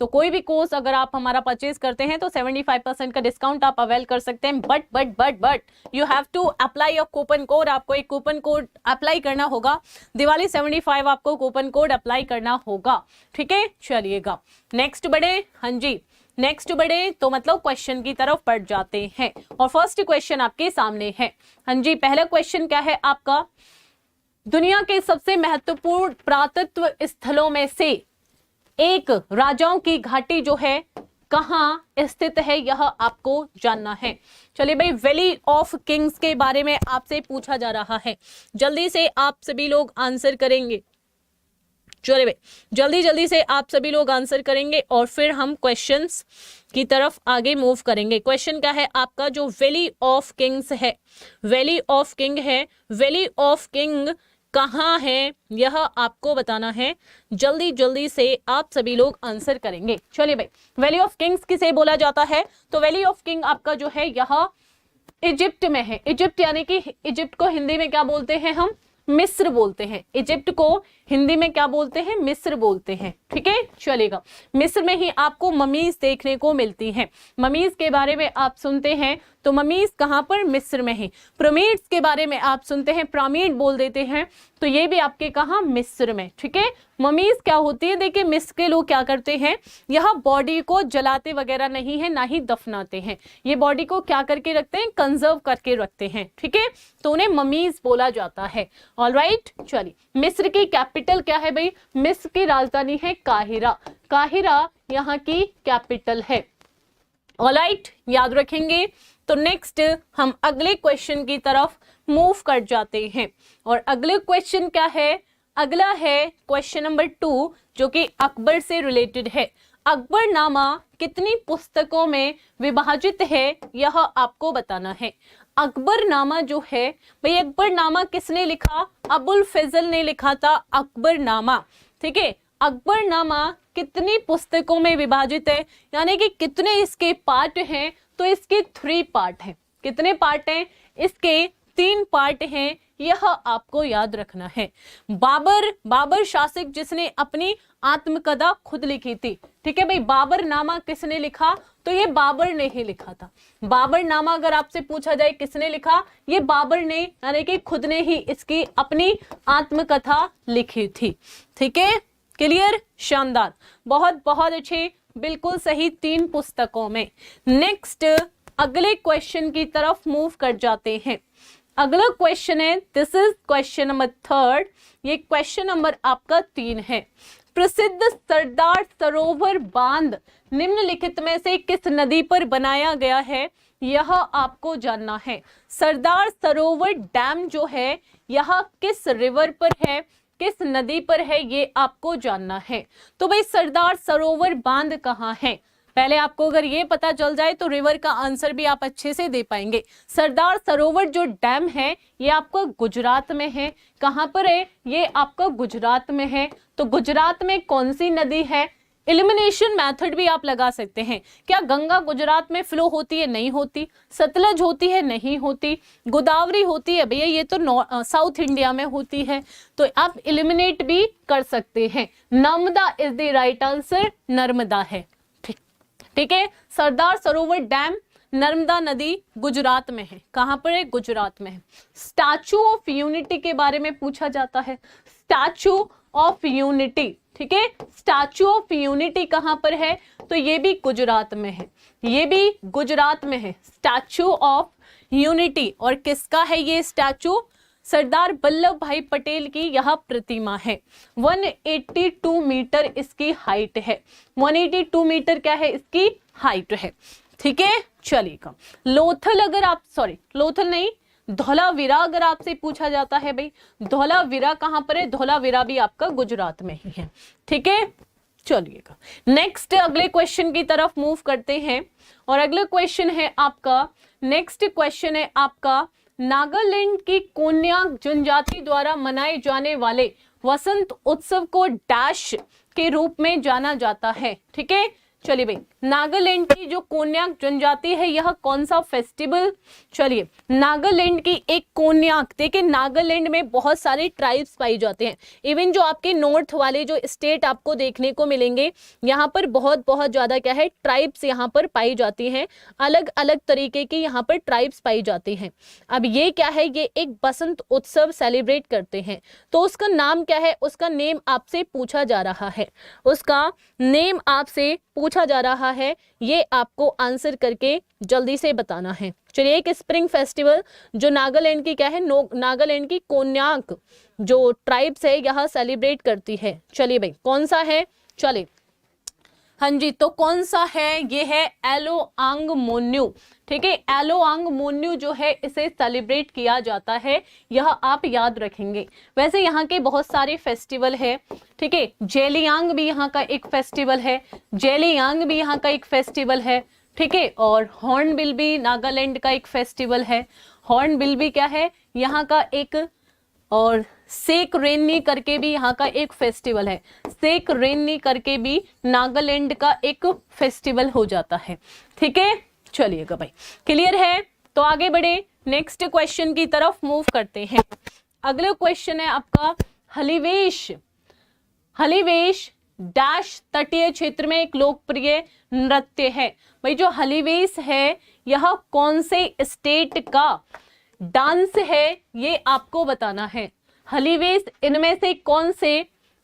तो कोई भी कोर्स अगर आप हमारा परचेज करते हैं तो 75% का डिस्काउंट आप अवेल कर सकते हैं। But you have to apply your coupon code. आपको एक कूपन कोड अप्लाई करना होगा, दिवाली 75 आपको कूपन कोड अप्लाई करना होगा। ठीक है, चलिएगा नेक्स्ट बढ़े। हाँ जी, नेक्स्ट बढ़े तो मतलब क्वेश्चन की तरफ बढ़ जाते हैं और फर्स्ट क्वेश्चन आपके सामने है। हाँ जी, पहला क्वेश्चन क्या है आपका, दुनिया के सबसे महत्वपूर्ण पुरातत्व स्थलों में से एक राजाओं की घाटी जो है कहां स्थित है, यह आपको जानना है। चलिए भाई, वैली ऑफ किंग्स के बारे में आपसे पूछा जा रहा है, जल्दी से आप सभी लोग आंसर करेंगे। चलिए भाई, जल्दी से आप सभी लोग आंसर करेंगे और फिर हम क्वेश्चंस की तरफ आगे मूव करेंगे। क्वेश्चन क्या है आपका, जो वैली ऑफ किंग्स है, वैली ऑफ किंग है, वैली ऑफ किंग कहाँ है यह आपको बताना है। जल्दी से आप सभी लोग आंसर करेंगे। चलिए भाई, वैली ऑफ किंग्स किसे बोला जाता है, तो वैली ऑफ किंग आपका जो है यह इजिप्ट में है। इजिप्ट यानी कि इजिप्ट को हिंदी में क्या बोलते हैं हम, मिस्र बोलते हैं। इजिप्ट को हिंदी में क्या बोलते हैं, मिस्र बोलते हैं। ठीक है, चलेगा। मिस्र में ही आपको ममीज देखने को मिलती हैं। ममीज के बारे में आप सुनते हैं तो ममीज कहाँ पर, मिस्र में ही। पिरामिड्स के बारे में आप सुनते हैं, पिरामिड बोल देते हैं, तो ये भी आपके कहाँ, मिस्र में। ठीक है, ममीज क्या होती है, देखिए मिस्र के लोग क्या करते हैं, यह बॉडी को जलाते वगैरह नहीं है, ना ही दफनाते हैं। ये बॉडी को क्या करके रखते हैं, कंजर्व करके रखते हैं। ठीक है, तो उन्हें ममीज बोला जाता है। ऑलराइट, चलिए मिस्र की कैपिटल क्या है भाई, मिस्र की राजधानी है काहिरा। काहिरा यहाँ की कैपिटल है। ऑलराइट, याद रखेंगे। तो नेक्स्ट हम अगले क्वेश्चन की तरफ मूव कर जाते हैं और अगले क्वेश्चन क्या है, अगला है क्वेश्चन नंबर 2 जो कि अकबर से रिलेटेड है। अकबरनामा कितनी पुस्तकों में विभाजित है, यह आपको बताना है। अकबरनामा जो है भाई, अकबरनामा किसने लिखा, अबुल फजल ने लिखा था अकबरनामा। ठीक है, अकबरनामा कितनी पुस्तकों में विभाजित है, यानी कि कितने इसके पार्ट हैं, तो इसके 3 पार्ट हैं। कितने पार्ट हैं, इसके 3 पार्ट हैं, यह आपको याद रखना है। बाबर शासक जिसने अपनी आत्मकथा खुद लिखी थी, ठीक है भाई। बाबर नामा किसने लिखा, तो ये बाबर ने ही लिखा था। बाबर नामा अगर आपसे पूछा जाए किसने लिखा, ये बाबर ने, यानी कि खुद ने ही इसकी अपनी आत्मकथा लिखी थी। ठीक है, क्लियर, शानदार, बहुत बहुत अच्छे, बिल्कुल सही 3 पुस्तकों में। नेक्स्ट अगले क्वेश्चन की तरफ मूव कर जाते हैं। अगला क्वेश्चन है, दिस इज क्वेश्चन नंबर 3। ये क्वेश्चन नंबर आपका 3 है। प्रसिद्ध सरदार सरोवर बांध निम्नलिखित में से किस नदी पर बनाया गया है, यह आपको जानना है। सरदार सरोवर डैम जो है यह किस रिवर पर है, किस नदी पर है, ये आपको जानना है। तो भाई सरदार सरोवर बांध कहाँ है, पहले आपको अगर ये पता चल जाए तो रिवर का आंसर भी आप अच्छे से दे पाएंगे। सरदार सरोवर जो डैम है ये आपका गुजरात में है। कहाँ पर है, ये आपका गुजरात में है। तो गुजरात में कौन सी नदी है, एलिमिनेशन मेथड भी आप लगा सकते हैं। क्या गंगा गुजरात में फ्लो होती है, नहीं होती। सतलज होती है, नहीं होती। गोदावरी होती है, भैया ये तो साउथ इंडिया में होती है। तो आप एलिमिनेट भी कर सकते हैं। Narmada is the right answer, Narmada है। ठीक है, सरदार सरोवर डैम नर्मदा नदी गुजरात में है। कहां पर है, गुजरात में है। स्टैचू ऑफ यूनिटी के बारे में पूछा जाता है, स्टैचू ऑफ यूनिटी, ठीक है, स्टैचू ऑफ यूनिटी कहां पर है, तो ये भी गुजरात में है, ये भी गुजरात में है, स्टैचू ऑफ यूनिटी। और किसका है ये स्टैचू, सरदार वल्लभ भाई पटेल की यह प्रतिमा है। 182 मीटर इसकी हाइट है, 182 मीटर क्या है इसकी हाइट है। ठीक है, चलिएगा। लोथल अगर आप, सॉरी लोथल नहीं, धौलावीरा अगर आपसे पूछा जाता है, भाई धौलावीरा कहां पर है, धौलावीरा भी आपका गुजरात में ही है। ठीक है, चलिएगा। नेक्स्ट अगले क्वेश्चन की तरफ मूव करते हैं। और अगला क्वेश्चन है आपका, नेक्स्ट क्वेश्चन है आपका, नागालैंड की कोन्याक जनजाति द्वारा मनाए जाने वाले वसंत उत्सव को डैश के रूप में जाना जाता है। ठीक है, चलिए भाई, नागालैंड की जो कोन्याक जनजाति है यह कौन सा फेस्टिवल, चलिए नागालैंड की एक कोन्याक, देखिए नागालैंड में बहुत सारे ट्राइब्स पाई जाते हैं। इवन जो आपके नॉर्थ वाले जो स्टेट आपको देखने को मिलेंगे, यहाँ पर बहुत ज्यादा क्या है, ट्राइब्स यहाँ पर पाई जाती हैं। अलग अलग तरीके की यहाँ पर ट्राइब्स पाई जाती हैं। अब ये क्या है, ये एक बसंत उत्सव सेलिब्रेट करते हैं। तो उसका नाम क्या है, उसका नेम आपसे पूछा जा रहा है, उसका नेम आपसे पूछा जा रहा है, ये आपको आंसर करके जल्दी से बताना है। चलिए, एक स्प्रिंग फेस्टिवल जो नागालैंड की क्या है, नागालैंड की कोन्याक जो ट्राइब्स है यह सेलिब्रेट करती है। चलिए भाई, कौन सा है, चलिए हाँ जी, तो कौन सा है, ये है एलोआंग मोन्यू। ठीक है, एलोआंग मोन्यू जो है इसे सेलिब्रेट किया जाता है, यह आप याद रखेंगे। वैसे यहाँ के बहुत सारे फेस्टिवल है। ठीक है, जेलियांग भी यहाँ का एक फेस्टिवल है, जेलियांग भी यहाँ का एक फेस्टिवल है। ठीक है, और हॉर्नबिल भी नागालैंड का एक फेस्टिवल है। हॉर्नबिल भी क्या है, यहाँ का एक, और सेक रेन्नी करके भी यहाँ का एक फेस्टिवल है। सेक रेन्नी करके भी नागालैंड का एक फेस्टिवल हो जाता है। ठीक है, चलिएगा भाई, क्लियर है। तो आगे बढ़े, नेक्स्ट क्वेश्चन की तरफ मूव करते हैं। अगला क्वेश्चन है आपका, हलिवेश। हलिवेश डैश तटीय क्षेत्र में एक लोकप्रिय नृत्य है। भाई जो हलिवेश है यह कौन से स्टेट का डांस है, ये आपको बताना है। हलिवेश इनमें से कौन से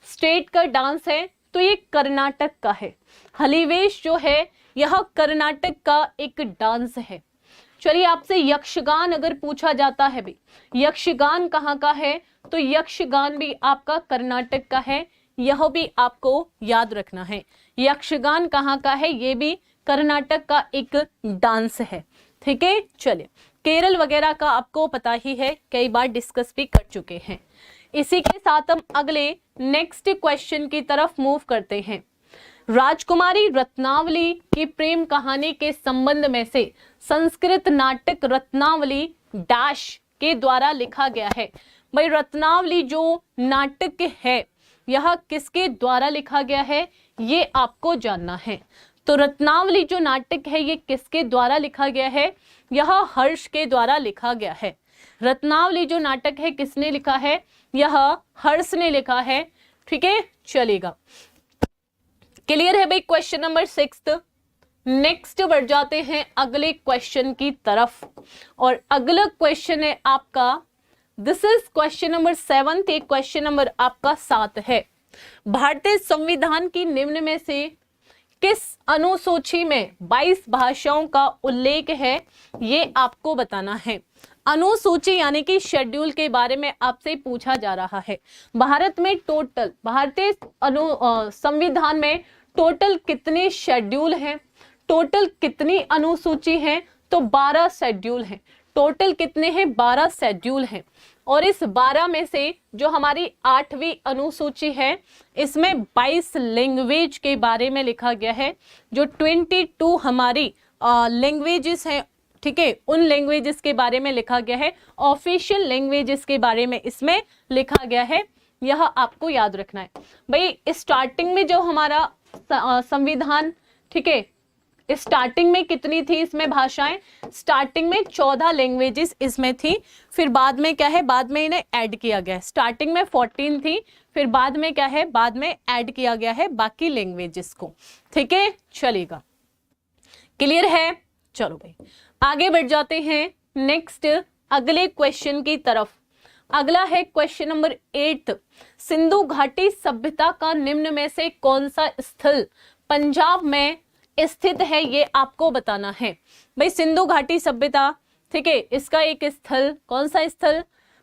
स्टेट का डांस है, तो ये कर्नाटक का है। हलिवेश जो है यह कर्नाटक का एक डांस है। चलिए, आपसे यक्षगान अगर पूछा जाता है, भाई यक्षगान कहाँ का है, तो यक्षगान भी आपका कर्नाटक का है, यह भी आपको याद रखना है। यक्षगान कहाँ का है, ये भी कर्नाटक का एक डांस है। ठीक है, चलिए, केरल वगैरह का आपको पता ही है, कई बार डिस्कस भी कर चुके हैं। इसी के साथ हम अगले नेक्स्ट क्वेश्चन की तरफ मूव करते हैं। राजकुमारी रत्नावली की प्रेम कहानी के संबंध में से संस्कृत नाटक रत्नावली डैश के द्वारा लिखा गया है। भाई रत्नावली जो नाटक है यह किसके द्वारा लिखा गया है, ये आपको जानना है। तो रत्नावली जो नाटक है ये किसके द्वारा लिखा गया है, यह हर्ष के द्वारा लिखा गया है। रत्नावली जो नाटक है किसने लिखा है? यह हर्ष ने लिखा है। ठीक है, चलेगा। क्लियर है भाई क्वेश्चन नंबर 6। नेक्स्ट बढ़ जाते हैं अगले क्वेश्चन की तरफ, और अगला क्वेश्चन है आपका, दिस इज क्वेश्चन नंबर 7। एक क्वेश्चन नंबर आपका 7 है, भारतीय संविधान की निम्न में से किस अनुसूची में 22 भाषाओं का उल्लेख है, ये आपको बताना है। अनुसूची यानी कि शेड्यूल के बारे में आपसे पूछा जा रहा है। भारत में टोटल, भारतीय संविधान में टोटल कितने शेड्यूल हैं, टोटल कितनी अनुसूची हैं? तो 12 शेड्यूल हैं। टोटल कितने हैं? 12 शेड्यूल हैं। और इस 12 में से जो हमारी 8वीं अनुसूची है, इसमें 22 लैंग्वेज के बारे में लिखा गया है। जो 22 हमारी लैंग्वेजेस हैं, ठीक है, उन लैंग्वेजेस के बारे में लिखा गया है। ऑफिशियल लैंग्वेजेस के बारे में इसमें लिखा गया है, यह आपको याद रखना है। भाई स्टार्टिंग में जो हमारा संविधान, ठीक है, स्टार्टिंग में कितनी थी इसमें भाषाएं? स्टार्टिंग में 14 लैंग्वेजेस इसमें थी। फिर बाद में क्या है, बाद में इन्हें ऐड किया गया है। स्टार्टिंग में 14 थी, फिर बाद में क्या है, बाद में ऐड किया गया है बाकी लैंग्वेजेस को। ठीक है, चलेगा। क्लियर है? चलो भाई आगे बढ़ जाते हैं नेक्स्ट अगले क्वेश्चन की तरफ। अगला है क्वेश्चन नंबर 8। सिंधु घाटी सभ्यता का निम्न में से कौन सा स्थल पंजाब में स्थित है, ये आपको बताना है। भाई सिंधु घाटी सभ्यता, ठीक है, इसका एक स्थल, कौन सा स्थल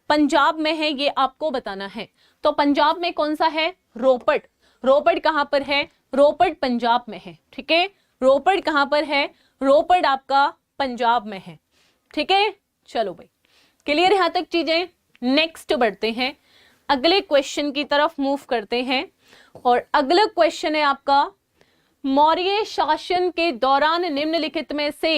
पंजाब में है, ये आपको बताना है। तो पंजाब में कौन सा है? रोपड़। रोपड़ कहां पर है? रोपड़ पंजाब में है। ठीक है, रोपड़ कहां पर है? रोपड़ आपका पंजाब में है। ठीक है, चलो भाई क्लियर यहां तक चीजें। नेक्स्ट बढ़ते हैं, अगले क्वेश्चन की तरफ मूव करते हैं, और अगला क्वेश्चन है आपका, मौर्य शासन के दौरान निम्नलिखित में से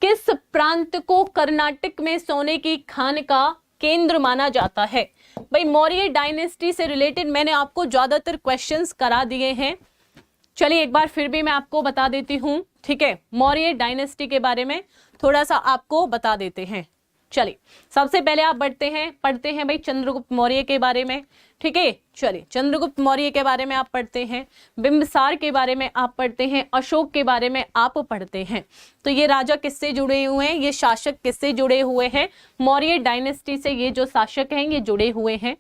किस प्रांत को कर्नाटक में सोने की खान का केंद्र माना जाता है? भाई मौर्य डायनेस्टी से रिलेटेड मैंने आपको ज्यादातर क्वेश्चंस करा दिए हैं। चलिए एक बार फिर भी मैं आपको बता देती हूँ। ठीक है, मौर्य डायनेस्टी के बारे में थोड़ा सा आपको बता देते हैं। चलिए सबसे पहले आप पढ़ते हैं भाई चंद्रगुप्त मौर्य के बारे में। ठीक है, चलिए चंद्रगुप्त मौर्य के बारे में आप पढ़ते हैं, बिंबिसार के बारे में आप पढ़ते हैं, अशोक के बारे में आप पढ़ते हैं। तो ये राजा किससे जुड़े हुए हैं, ये शासक किससे जुड़े हुए हैं? मौर्य डायनेस्टी से ये जो शासक हैं ये जुड़े हुए हैं।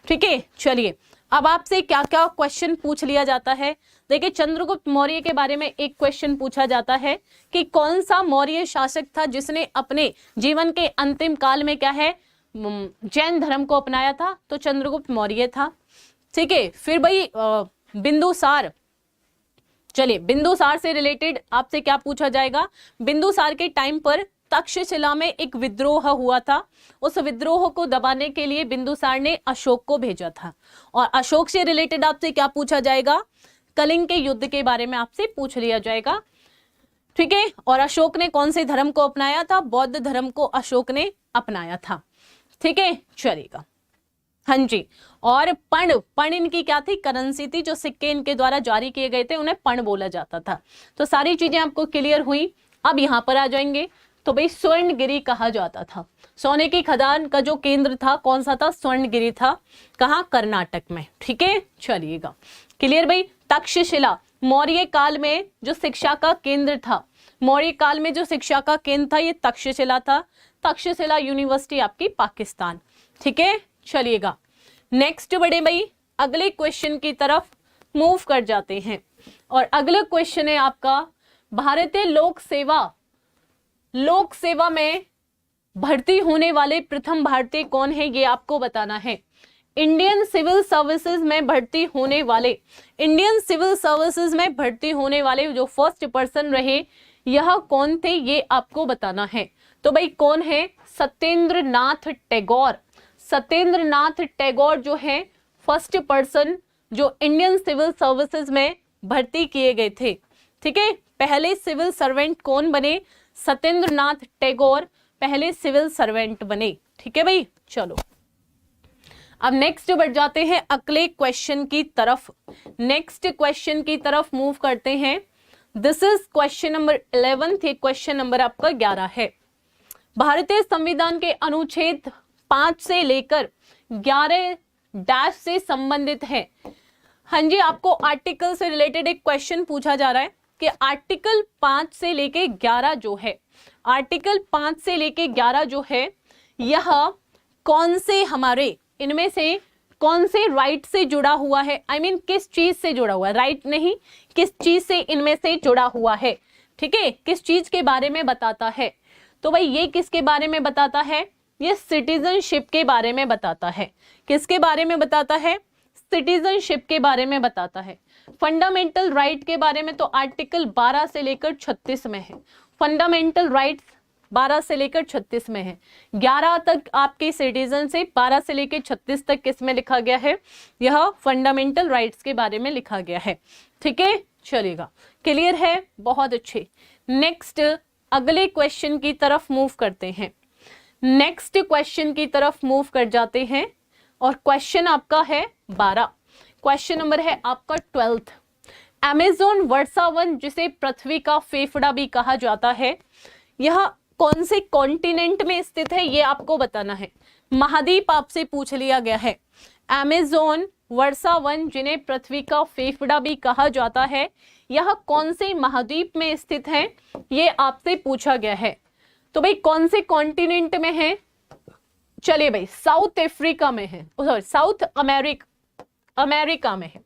ठीक है, चलिए अब आपसे क्या क्या क्वेश्चन पूछ लिया जाता है। देखिए चंद्रगुप्त मौर्य के बारे में एक क्वेश्चन पूछा जाता है कि कौन सा मौर्य शासक था जिसने अपने जीवन के अंतिम काल में क्या है, जैन धर्म को अपनाया था? तो चंद्रगुप्त मौर्य था। ठीक है, फिर भाई बिंदुसार, चलिए बिंदुसार से रिलेटेड आपसे क्या पूछा जाएगा? बिंदुसार के टाइम पर तक्षशिला में एक विद्रोह हुआ था, उस विद्रोह को दबाने के लिए बिंदुसार ने अशोक को भेजा था। और अशोक से रिलेटेड आपसे क्या पूछा जाएगा? कलिंग के युद्ध के बारे में आपसे पूछ लिया जाएगा। ठीक है, और अशोक ने कौन से धर्म को अपनाया था? बौद्ध धर्म को अशोक ने अपनाया था। ठीक है, चलेगा। हाँ जी, और पण इनकी क्या थी? करेंसी थी, जो सिक्के इनके द्वारा जारी किए गए थे उन्हें पण बोला जाता था। तो सारी चीजें आपको क्लियर हुई। अब यहां पर आ जाएंगे, तो भाई स्वर्णगिरी कहा जाता था। सोने की खदान का जो केंद्र था कौन सा था? स्वर्णगिरी था। कहाँ? कर्नाटक में। ठीक है, चलिएगा क्लियर भाई। तक्षशिला मौर्य काल में जो शिक्षा का केंद्र था, मौर्य काल में जो शिक्षा का केंद्र था ये तक्षशिला था। तक्षशिला यूनिवर्सिटी आपकी पाकिस्तान। ठीक है, चलिएगा नेक्स्ट बढ़े भाई अगले क्वेश्चन की तरफ मूव कर जाते हैं, और अगला क्वेश्चन है आपका, भारतीय लोक सेवा में भर्ती होने वाले प्रथम भारतीय कौन है, ये आपको बताना है। इंडियन सिविल सर्विसेज में भर्ती होने वाले जो फर्स्ट पर्सन रहे यह कौन थे, ये आपको बताना है। तो भाई कौन है? सत्येंद्र नाथ टैगोर। सत्येंद्र नाथ टैगोर जो है फर्स्ट पर्सन जो इंडियन सिविल सर्विसेज में भर्ती किए गए थे। ठीक है, पहले सिविल सर्वेंट कौन बने? सत्येंद्र नाथ टैगोर पहले सिविल सर्वेंट बने। ठीक है भाई, चलो अब नेक्स्ट बढ़ जाते हैं अगले क्वेश्चन की तरफ। नेक्स्ट क्वेश्चन की तरफ मूव करते हैं। दिस इज क्वेश्चन नंबर 11 थे, क्वेश्चन नंबर आपका 11 है। भारतीय संविधान के अनुच्छेद 5 से लेकर 11 डैश से संबंधित है। हाँ जी, आपको आर्टिकल से रिलेटेड एक क्वेश्चन पूछा जा रहा है कि आर्टिकल 5 से लेके 11 जो है, आर्टिकल 5 से लेके 11 जो है, यह कौन से हमारे इनमें से कौन से राइट से जुड़ा हुआ है, आई मीन किस चीज से जुड़ा हुआ है, राइट नहीं, किस चीज से इनमें से जुड़ा हुआ है, ठीक है, किस चीज के बारे में बताता है। तो भाई ये किसके बारे में बताता है, ये सिटीजनशिप के बारे में बताता है। किसके बारे में बताता है, सिटीजनशिप के बारे में बताता है। फंडामेंटल राइट के बारे में तो आर्टिकल 12 से लेकर 36 में है, फंडामेंटल राइट्स 12 से लेकर 36 में है। 11 तक आपके सिटीजनशिप, 12 से लेकर 36 तक किस में लिखा गया है, यह फंडामेंटल राइट्स के बारे में लिखा गया है। ठीक है, चलेगा, क्लियर है, बहुत अच्छे। नेक्स्ट अगले क्वेश्चन की तरफ मूव करते हैं, नेक्स्ट क्वेश्चन की तरफ मूव कर जाते हैं और क्वेश्चन आपका है 12, क्वेश्चन नंबर है आपका 12th। अमेज़न वर्षावन जिसे पृथ्वी का फेफड़ा भी कहा जाता है, यह कौन से कॉन्टिनेंट में स्थित है, ये आपको बताना है। महाद्वीप आपसे पूछ लिया गया है। अमेज़न वर्षावन जिन्हें पृथ्वी का फेफड़ा भी कहा जाता है, यह कौन से महाद्वीप में स्थित है, ये आपसे पूछा गया है। तो भाई कौन से कॉन्टिनेंट में है, चलिए भाई साउथ अफ्रीका में है, सॉरी साउथ अमेरिका में है,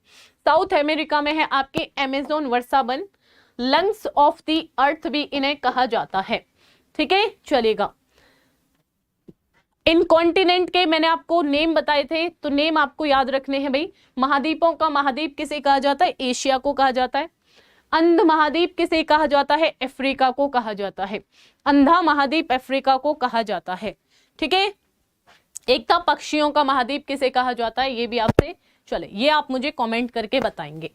साउथ अमेरिका में है आपके अमेज़न वर्षावन। लंग्स ऑफ द अर्थ भी इन्हें कहा जाता है। ठीक है, चलेगा। इन कॉन्टिनेंट के मैंने आपको नेम बताए थे, तो नेम आपको याद रखने हैं भाई। महाद्वीपों का महाद्वीप किसे कहा जाता है, एशिया को कहा जाता है। अंध महाद्वीप किसे कहा जाता है, अफ्रीका को कहा जाता है। अंधा महाद्वीप अफ्रीका को कहा जाता है। ठीक है, एक था पक्षियों का महाद्वीप किसे कहा जाता है, ये भी आपसे, चले ये आप मुझे कमेंट करके बताएंगे।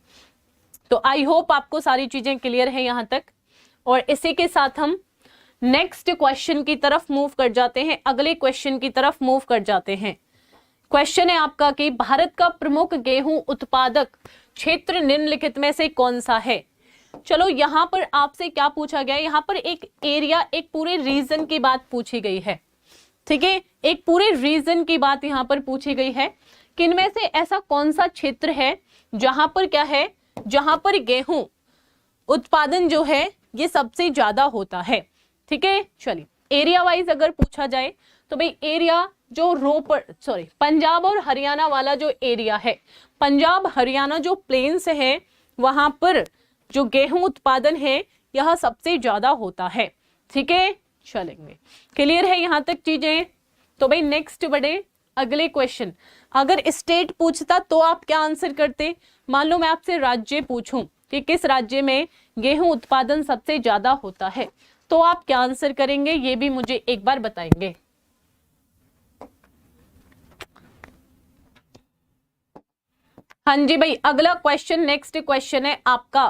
तो आई होप आपको सारी चीजें क्लियर है यहां तक। और इसी के साथ हम नेक्स्ट क्वेश्चन की तरफ मूव कर जाते हैं, अगले क्वेश्चन की तरफ मूव कर जाते हैं। क्वेश्चन है आपका कि भारत का प्रमुख गेहूं उत्पादक क्षेत्र निम्नलिखित में से कौन सा है। चलो यहां पर आपसे क्या पूछा गया है, यहां पर एक एरिया, एक पूरे रीजन की बात पूछी गई है। ठीक है, एक पूरे रीजन की बात यहां पर पूछी गई है कि इनमें से ऐसा कौन सा क्षेत्र है जहां पर क्या है, जहां पर गेहूं उत्पादन जो है ये सबसे ज्यादा होता है। ठीक है, चलिए एरिया वाइज अगर पूछा जाए तो भाई एरिया जो पंजाब और हरियाणा वाला जो एरिया है, पंजाब हरियाणा जो प्लेन्स है, वहां पर जो गेहूं उत्पादन है यह सबसे ज्यादा होता है। ठीक है, चलेंगे, क्लियर है यहां तक चीजें। तो भाई नेक्स्ट बढ़े अगले क्वेश्चन। अगर स्टेट पूछता तो आप क्या आंसर करते, मान लो मैं आपसे राज्य पूछूं कि किस राज्य में गेहूं उत्पादन सबसे ज्यादा होता है, तो आप क्या आंसर करेंगे, ये भी मुझे एक बार बताएंगे। हाँ जी भाई, अगला क्वेश्चन, नेक्स्ट क्वेश्चन है आपका,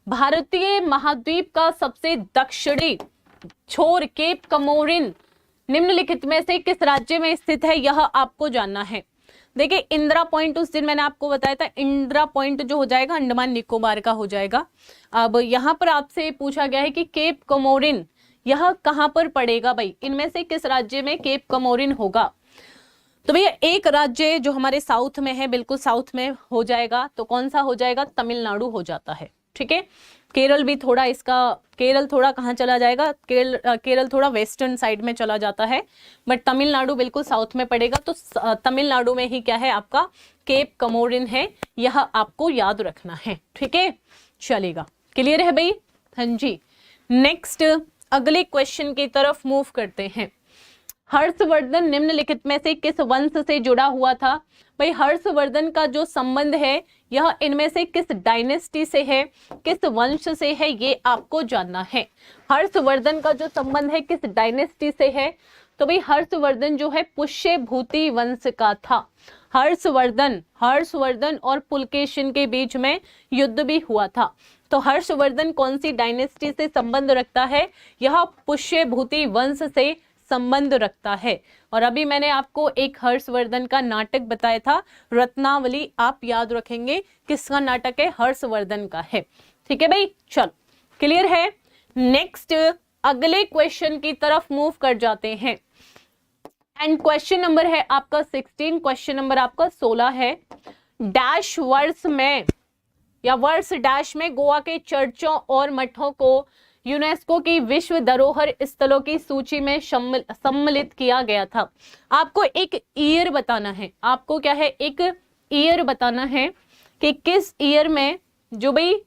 भारतीय महाद्वीप का सबसे दक्षिणी छोर केप कमोरिन निम्नलिखित में से किस राज्य में स्थित है, यह आपको जानना है। देखिए इंदिरा पॉइंट उस दिन मैंने आपको बताया था, इंदिरा पॉइंट जो हो जाएगा अंडमान निकोबार का हो जाएगा। अब यहाँ पर आपसे पूछा गया है कि केप कमोरिन यह कहाँ पर पड़ेगा भाई, इनमें से किस राज्य में केप कमोरिन होगा। तो भैया एक राज्य जो हमारे साउथ में है, बिल्कुल साउथ में हो जाएगा, तो कौन सा हो जाएगा, तमिलनाडु हो जाता है। ठीक है, केरल भी थोड़ा इसका, केरल थोड़ा कहाँ चला जाएगा, केरल थोड़ा वेस्टर्न साइड में चला जाता है, बट तमिलनाडु बिल्कुल साउथ में पड़ेगा। तो तमिलनाडु में ही क्या है आपका केप कमोरिन है, यह आपको याद रखना है। ठीक है, चलेगा, क्लियर है भाई। हाँ जी, नेक्स्ट अगले क्वेश्चन की तरफ मूव करते हैं। हर्षवर्धन निम्नलिखित में से किस वंश से जुड़ा हुआ था। भाई हर्षवर्धन का जो संबंध है यह इनमें से किस डायनेस्टी से है, किस वंश से है, ये आपको जानना है। हर्षवर्धन का जो संबंध है किस डायनेस्टी से है, तो भाई हर्षवर्धन जो है पुष्यभूति वंश का था। हर्षवर्धन और पुलकेशिन के बीच में युद्ध भी हुआ था। तो हर्षवर्धन कौन सी डायनेस्टी से संबंध रखता है, यह पुष्यभूति वंश से संबंध रखता है। और अभी मैंने आपको एक हर्षवर्धन का नाटक बताया था, रत्नावली, आप याद रखेंगे किसका नाटक है, हर्षवर्धन का है। ठीक है भाई, चलो क्लियर है। नेक्स्ट अगले क्वेश्चन की तरफ मूव कर जाते हैं। एंड क्वेश्चन नंबर है आपका 16, क्वेश्चन नंबर आपका 16 है, डैश वर्ष में या वर्ष डैश में गोवा के चर्चों और मठों को यूनेस्को की विश्व धरोहर स्थलों की सूची में सम्मिलित किया गया था। आपको एक ईयर बताना है, आपको क्या है, एक ईयर बताना है कि किस ईयर में, जो भाई,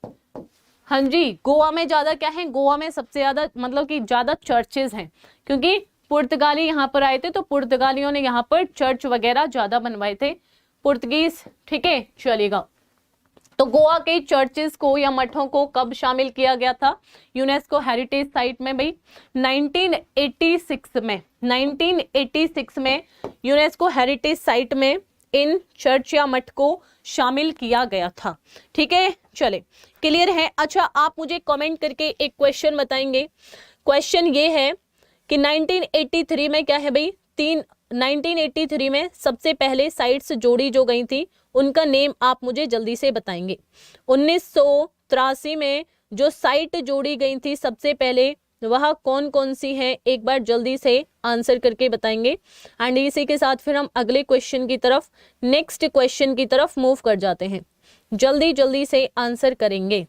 हाँ जी, गोवा में ज्यादा क्या है, गोवा में सबसे ज्यादा मतलब कि ज्यादा चर्चेज हैं, क्योंकि पुर्तगाली यहाँ पर आए थे तो पुर्तगालियों ने यहाँ पर चर्च वगैरह ज्यादा बनवाए थे, पुर्तगीज, ठीक है, चलेगा। तो गोवा के चर्चेस को या मठों को कब शामिल किया गया था यूनेस्को हेरिटेज साइट में भाई? 1986 में, 1986 में यूनेस्को हेरिटेज साइट में इन चर्च या मठ को शामिल किया गया था। ठीक है, चले, क्लियर है? अच्छा, आप मुझे कमेंट करके एक क्वेश्चन बताएंगे। क्वेश्चन ये है कि 1983 में क्या है भाई, 1983 में सबसे पहले साइट्स जोड़ी जो गई थी उनका नेम आप मुझे जल्दी से बताएंगे। 1983 में जो साइट जोड़ी गई थी सबसे पहले, वह कौन कौन सी है, एक बार जल्दी से आंसर करके बताएंगे। एंड इसी के साथ फिर हम अगले क्वेश्चन की तरफ, नेक्स्ट क्वेश्चन की तरफ मूव कर जाते हैं। जल्दी जल्दी से आंसर करेंगे।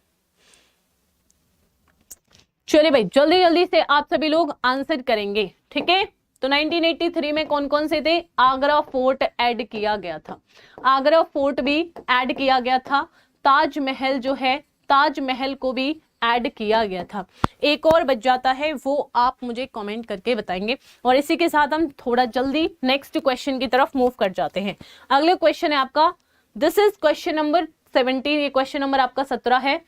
चलिए भाई, जल्दी जल्दी से आप सभी लोग आंसर करेंगे, ठीक है? तो 1983 में कौन कौन से थे? आगरा फोर्ट ऐड किया गया था, आगरा फोर्ट भी ऐड किया गया था, ताजमहल जो है, ताजमहल को भी ऐड किया गया था। एक और बच जाता है, वो आप मुझे कमेंट करके बताएंगे। और इसी के साथ हम थोड़ा जल्दी नेक्स्ट क्वेश्चन की तरफ मूव कर जाते हैं। अगले क्वेश्चन है आपका, दिस इज क्वेश्चन नंबर 17, ये क्वेश्चन नंबर आपका 17 है।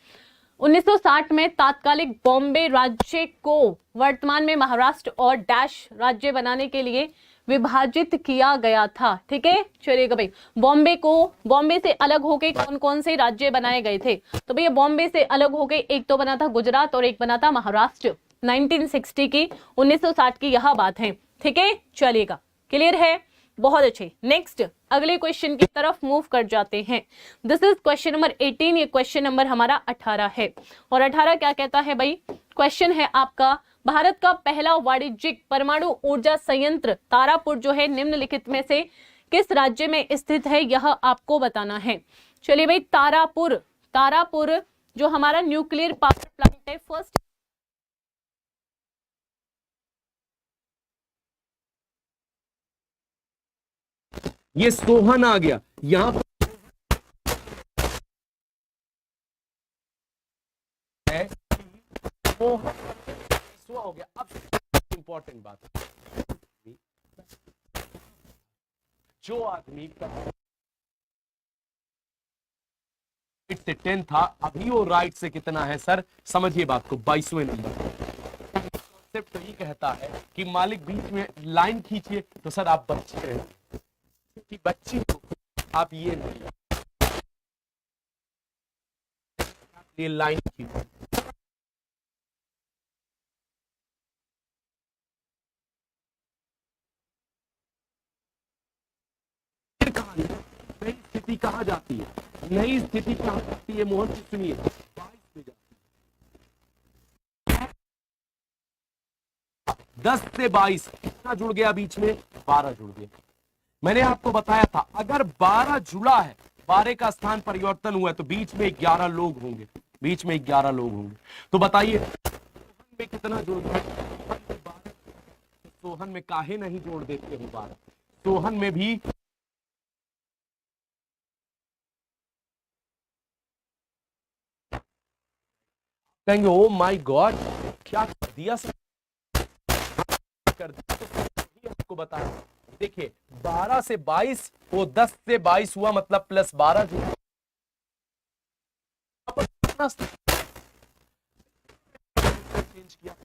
1960 में तात्कालिक बॉम्बे राज्य को वर्तमान में महाराष्ट्र और डैश राज्य बनाने के लिए विभाजित किया गया था। ठीक है, चलिएगा भाई, बॉम्बे को, बॉम्बे से अलग होके कौन कौन से राज्य बनाए गए थे? तो भैया बॉम्बे से अलग होके एक तो बना था गुजरात और एक बना था महाराष्ट्र। 1960 की, 1960 की यह बात है। ठीक है, चलिएगा, क्लियर है? बहुत अच्छे। नेक्स्ट अगले क्वेश्चन की तरफ मूव कर जाते हैं। दिस इज क्वेश्चन नंबर 18, ये क्वेश्चन नंबर हमारा 18 है। और 18 क्या कहता है भाई? क्वेश्चन है आपका, भारत का पहला वाणिज्यिक परमाणु ऊर्जा संयंत्र तारापुर जो है निम्नलिखित में से किस राज्य में स्थित है, यह आपको बताना है। चलिए भाई, तारापुर, तारापुर जो हमारा न्यूक्लियर पावर प्लांट है, फर्स्ट
ये सोहन आ गया यहां पर है, हो गया। अब इंपॉर्टेंट बात, जो आदमी से 10 था, अभी वो राइट से कितना है सर? समझिए बात को, 22वें नंबर। कॉन्सेप्ट तो ये कहता है कि मालिक बीच में लाइन खींचिए, तो सर आप बच्चे हैं कि बच्ची को आप ये नहीं, ये लाइन खींचिए। नई स्थिति कहाँ जाती है? नई स्थिति कहाँ जाती है मोहन जी? सुनिए, 22 में जाती है। 10 से 22 कितना जुड़ गया बीच में? 12 जुड़ गया। मैंने आपको बताया था अगर 12 जुड़ा है, 12 का स्थान परिवर्तन हुआ है, तो बीच में 11 लोग होंगे, बीच में 11 लोग होंगे। तो बताइए सोहन में कितना जुड़ गया? सोहन में काहे नहीं जोड़ देते हो 12? सोहन में भी कहेंगे ओ माय गॉड क्या कर दिया सर, कर दिया। तो आपको बताया, देखिए 12 से 22, वो 10 से 22 हुआ, मतलब प्लस 12 जो चेंज किया।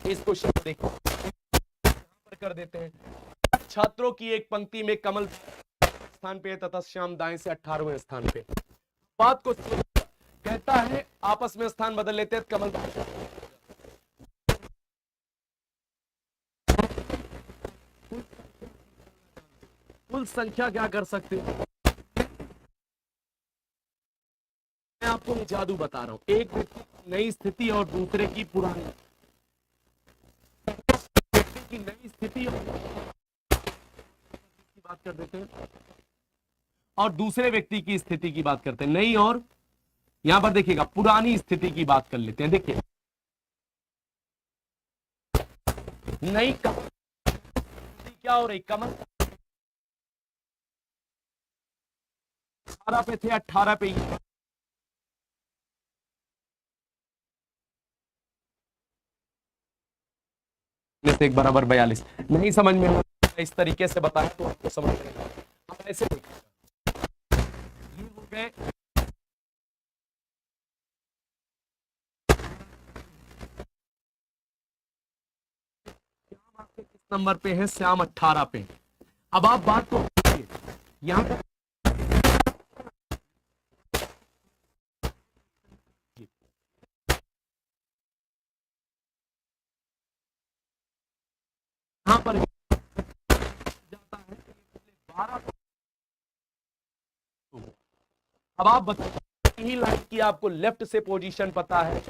इस क्वेश्चन को देखो, यहां पर कर देते हैं। छात्रों की एक पंक्ति में कमल स्थान पे तथा श्याम दाएं से 18वें स्थान पे। बात को कहता है आपस में स्थान बदल लेते हैं, कमल कुल संख्या क्या कर सकते हैं? मैं जादू बता रहा हूं। एक व्यक्ति की नई स्थिति और दूसरे की पुरानी, व्यक्ति की नई स्थिति और की बात कर देते हैं, और दूसरे व्यक्ति की स्थिति की बात करते हैं। नई और यहां पर देखिएगा पुरानी स्थिति की बात कर लेते हैं। देखिए नई कमर क्या हो रही, कमर 18 पे थे, 18 पे ही में से एक बराबर 42। नहीं समझ में आ, इस तरीके से बताया तो आपको समझ में आएगा। हम ऐसे देखिए, ये हो गए श्याम, आपके किस नंबर पे है, श्याम 18 पे। अब आप बात को देखिए, यहां पर यहां पर जाता है 12। अब आप बताइए, ही लाइन की आपको लेफ्ट से पोजीशन पता है,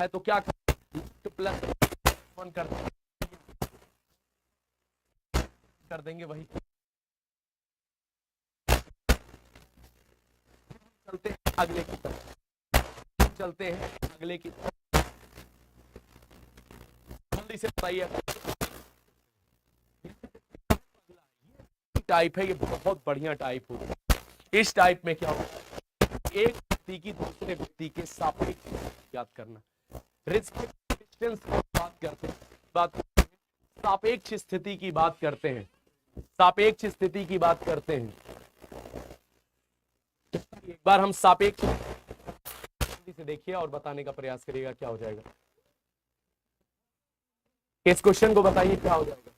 तो क्या लेफ्ट प्लस 1 कर देंगे वही। चलते हैं अगले की तरफ, चलते हैं अगले की तरफ, जल्दी से बताइए। टाइप है, ये बहुत बढ़िया टाइप होगा। इस टाइप में क्या होगा, एक व्यक्ति की दूसरे व्यक्ति के सापेक्ष याद करना, रिस्पेक्ट डिस्टेंस की बात करते हैं, सापेक्ष स्थिति की बात करते हैं, सापेक्ष स्थिति की बात करते हैं। एक बार हम सापेक्ष जल्दी से देखिए और बताने का प्रयास करिएगा क्या हो जाएगा। इस क्वेश्चन को बताइए क्या हो जाएगा।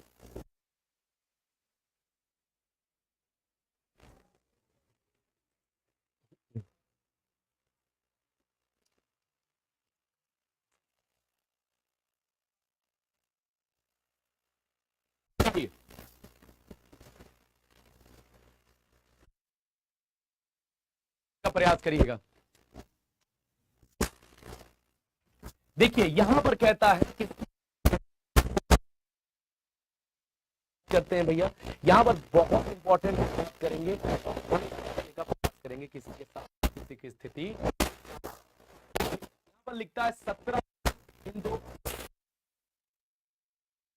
का प्रयास करिएगा। देखिए यहां पर कहता है कि करते हैं भैया, यहां पर बहुत इंपॉर्टेंट बात करेंगे, करेंगे किसी के साथ किसी की स्थिति। यहां पर लिखता है 17 हिंदू,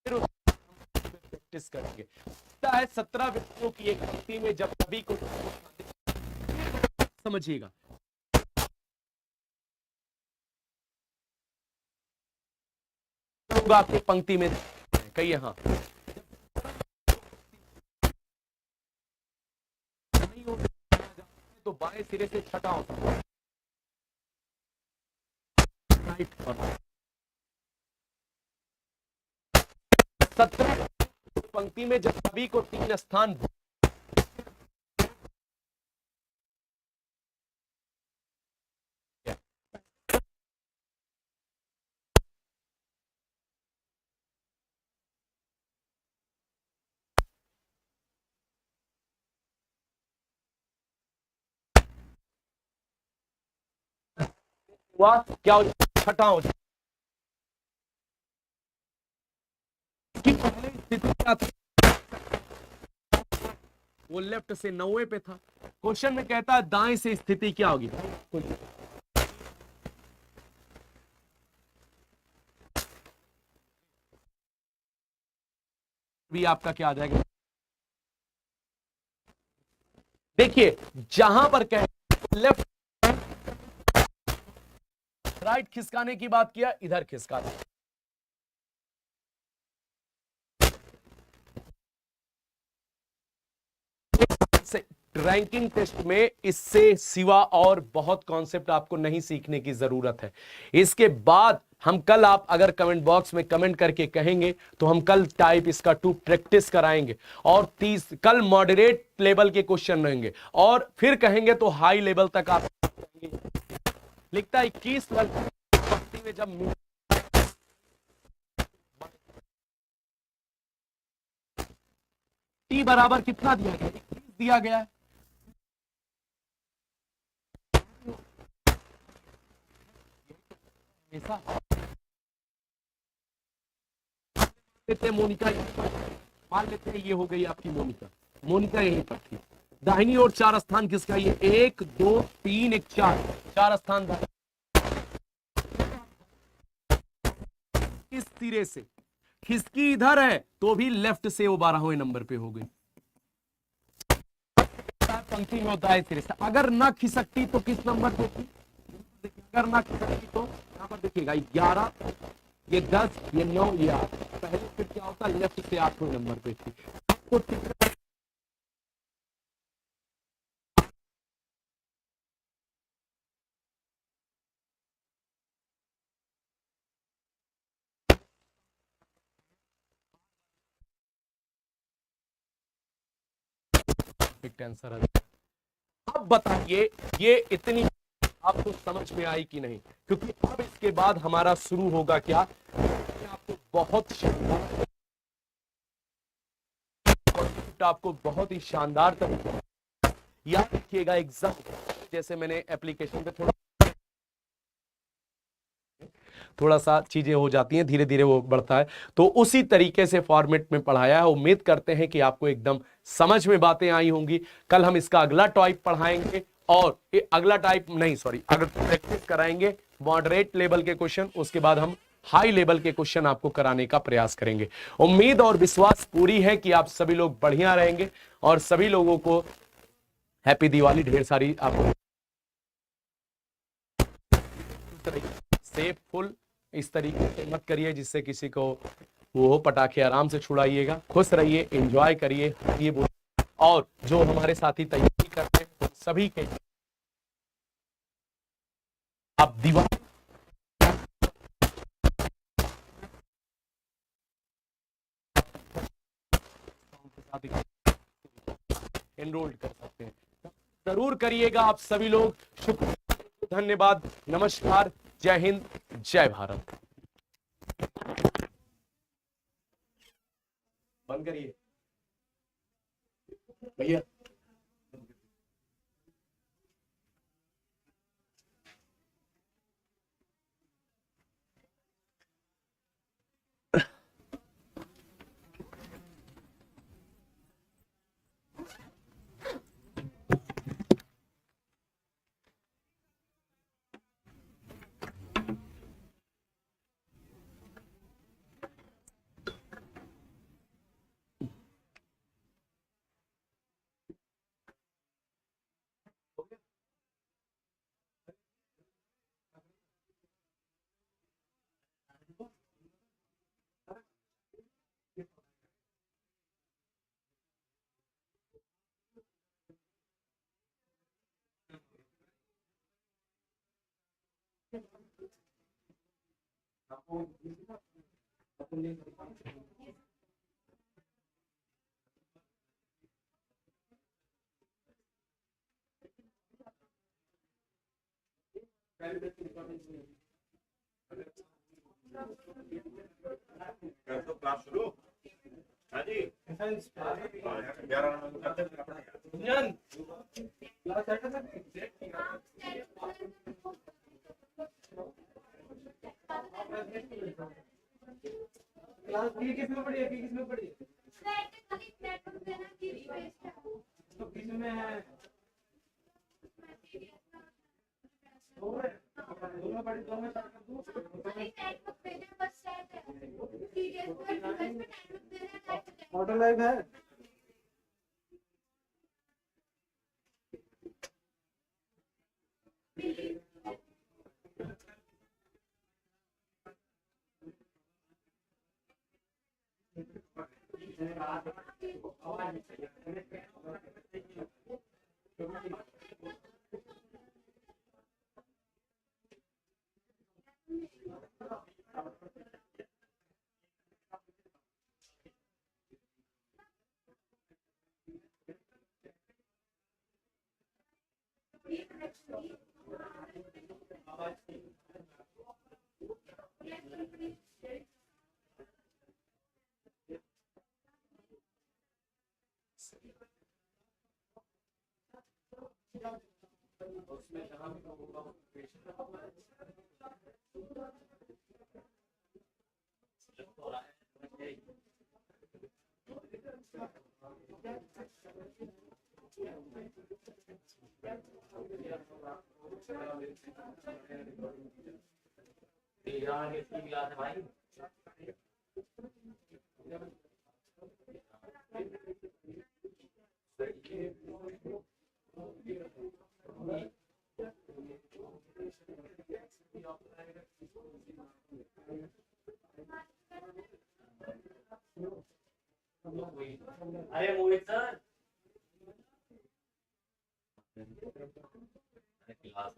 प्रैक्टिस करेंगे। लिखता है 17 व्यक्तियों की एक स्थिति में जब सभी को, समझिएगा आपकी पंक्ति में कहिए, हाँ तो बाएं सिरे से छठा होता है, राइट। 17 पंक्ति में जब सभी को 3 स्थान हुआ, क्या हो जाए, छठा हो जाए। पहले स्थिति क्या थी, वो लेफ्ट से 90 पे था। क्वेश्चन में कहता है दाएं से स्थिति क्या होगी, भी आपका क्या आ जाएगा। देखिए जहां पर कह लेफ्ट राइट खिसकाने की बात किया, इधर खिसका दिया। रैंकिंग टेस्ट में इससे सिवा और बहुत कॉन्सेप्ट आपको नहीं सीखने की जरूरत है। इसके बाद हम कल, आप अगर कमेंट बॉक्स में कमेंट करके कहेंगे तो हम कल टाइप इसका 2 प्रैक्टिस कराएंगे, और 30 कल मॉडरेट लेवल के क्वेश्चन रहेंगे, और फिर कहेंगे तो हाई लेवल तक आप लिखता है 21 पंक्ति में जब टी बराबर कितना दिया गया, 21 दिया गया है। ऐसा लेते हैं मोनिका, मान लेते हैं ये हो गई आपकी मोनिका। मोनिका यहीं पर थी। दाहिनी ओर 4 स्थान किसका? ये 1 2 3 1 4 स्थान इस सिरे से। खिसकी इधर है तो भी लेफ्ट से वो 12वें नंबर पे हो गई। पंक्ति में होता है सिरे से। अगर ना खिसकती तो किस नंबर पे थी? अगर ना खिसकती तो यहां पर देखिएगा 11, ये 10, ये 9, ये 8। पहले फिर क्या होता? लेफ्ट से 8वें नंबर पे थी। आपको आंसर है। अब बताइए ये इतनी आपको समझ में आई कि नहीं? क्योंकि अब इसके बाद हमारा शुरू होगा क्या, आपको बहुत शानदार, आपको बहुत ही शानदार तरीके याद रखिएगा। एग्जाम जैसे मैंने एप्लीकेशन पे थोड़ा सा चीजें हो जाती हैं, धीरे धीरे वो बढ़ता है, तो उसी तरीके से फॉर्मेट में पढ़ाया है। उम्मीद करते हैं कि आपको एकदम समझ में बातें आई होंगी। कल हम इसका अगला टाइप पढ़ाएंगे और अगला टाइप नहीं, सॉरी, अगर प्रैक्टिस कराएंगे मॉडरेट लेवल के क्वेश्चन, उसके बाद हम हाई लेवल के क्वेश्चन आपको कराने का प्रयास करेंगे। उम्मीद और विश्वास पूरी है कि आप सभी लोग बढ़िया रहेंगे और सभी लोगों को हैप्पी दिवाली। ढेर सारी आपको सेफ फुल इस तरीके से मत करिए जिससे किसी को वो हो। पटाखे आराम से छुड़ाइएगा, खुश रहिए, एंजॉय करिए। ये और जो हमारे साथी तैयारी करते हैं सभी के आप दिवाली एनरोल्ड कर सकते हैं, जरूर करिएगा आप सभी लोग। शुक्रिया, धन्यवाद, नमस्कार, जय हिंद, जय भारत। बंद करिए भैया।
तो क्लास शुरू। हाँ जी, 11 नंबर करते हैं अपना।
क्लास बी किसमें पढ़ी है? बी किसमें पढ़ी है? तो किसमें है? दो में पढ़ी, दो में कर दूं। मॉडल लाइव है।
अरे मोहित सर क्लास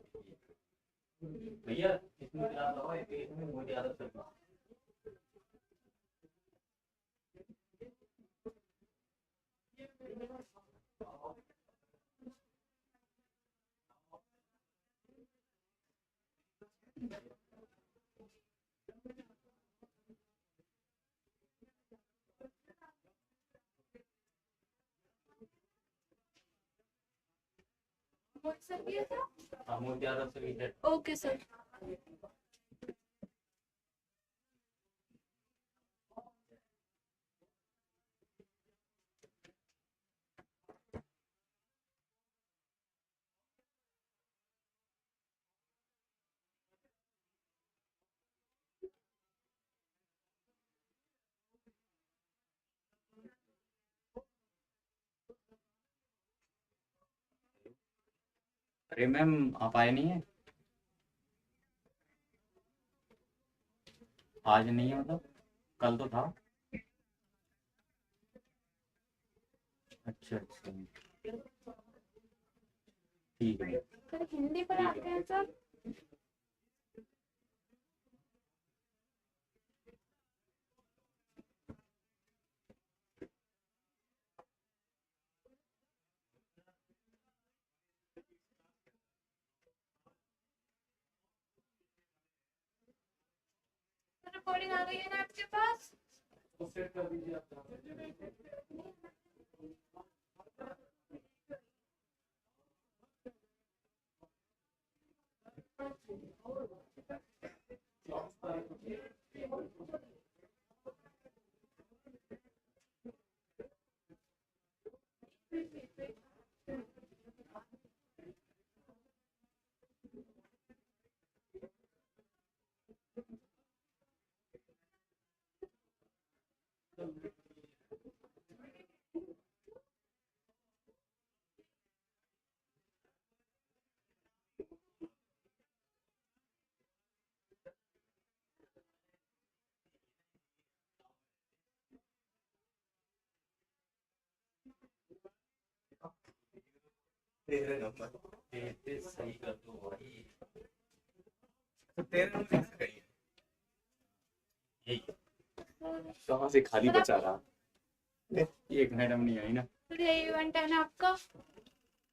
भैया इसमें क्लास हो इसमें मुझे आदत सर
सर किया था?
मुझे आदत सर
ओके सर।
अरे मैम आप आए नहीं है आज नहीं है मतलब कल तो था। अच्छा अच्छा ठीक है।
सर हिंदी पढ़ाते हैं सर? रिकॉर्डिंग आ गई है ना आपके पास?
तेरे नंबर
सही कर दो भाई।
तो तेरे नंबर कैसे गई है?
यही
कहाँ से खाली बचा रहा।
एक मैडम नहीं आई ना।
सर ये इवेंट है ना आपका?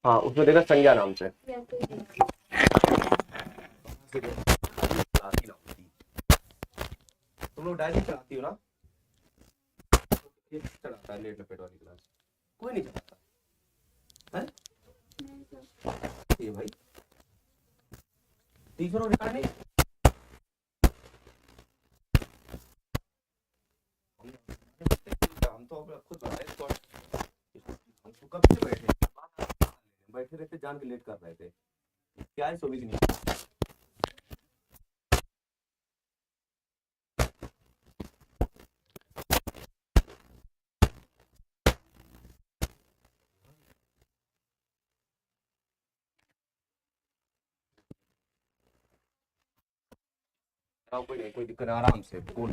हाँ उसमें देखा संज्ञा नाम से।
तुम लोग डायरी चलाती हो ना? ये चलाता है लेट लपेट वाली क्लास, कोई नहीं चलाता है। ये भाई तीसरा रिकॉर्ड नहीं। हम तो अपना खुद बनाए रिकॉर्ड। हम तो कब से बैठे रहते जान के लेट कर रहे थे। क्या है सोवी की नहीं। कोई नहीं, कोई दिक्कत, आराम से बोल।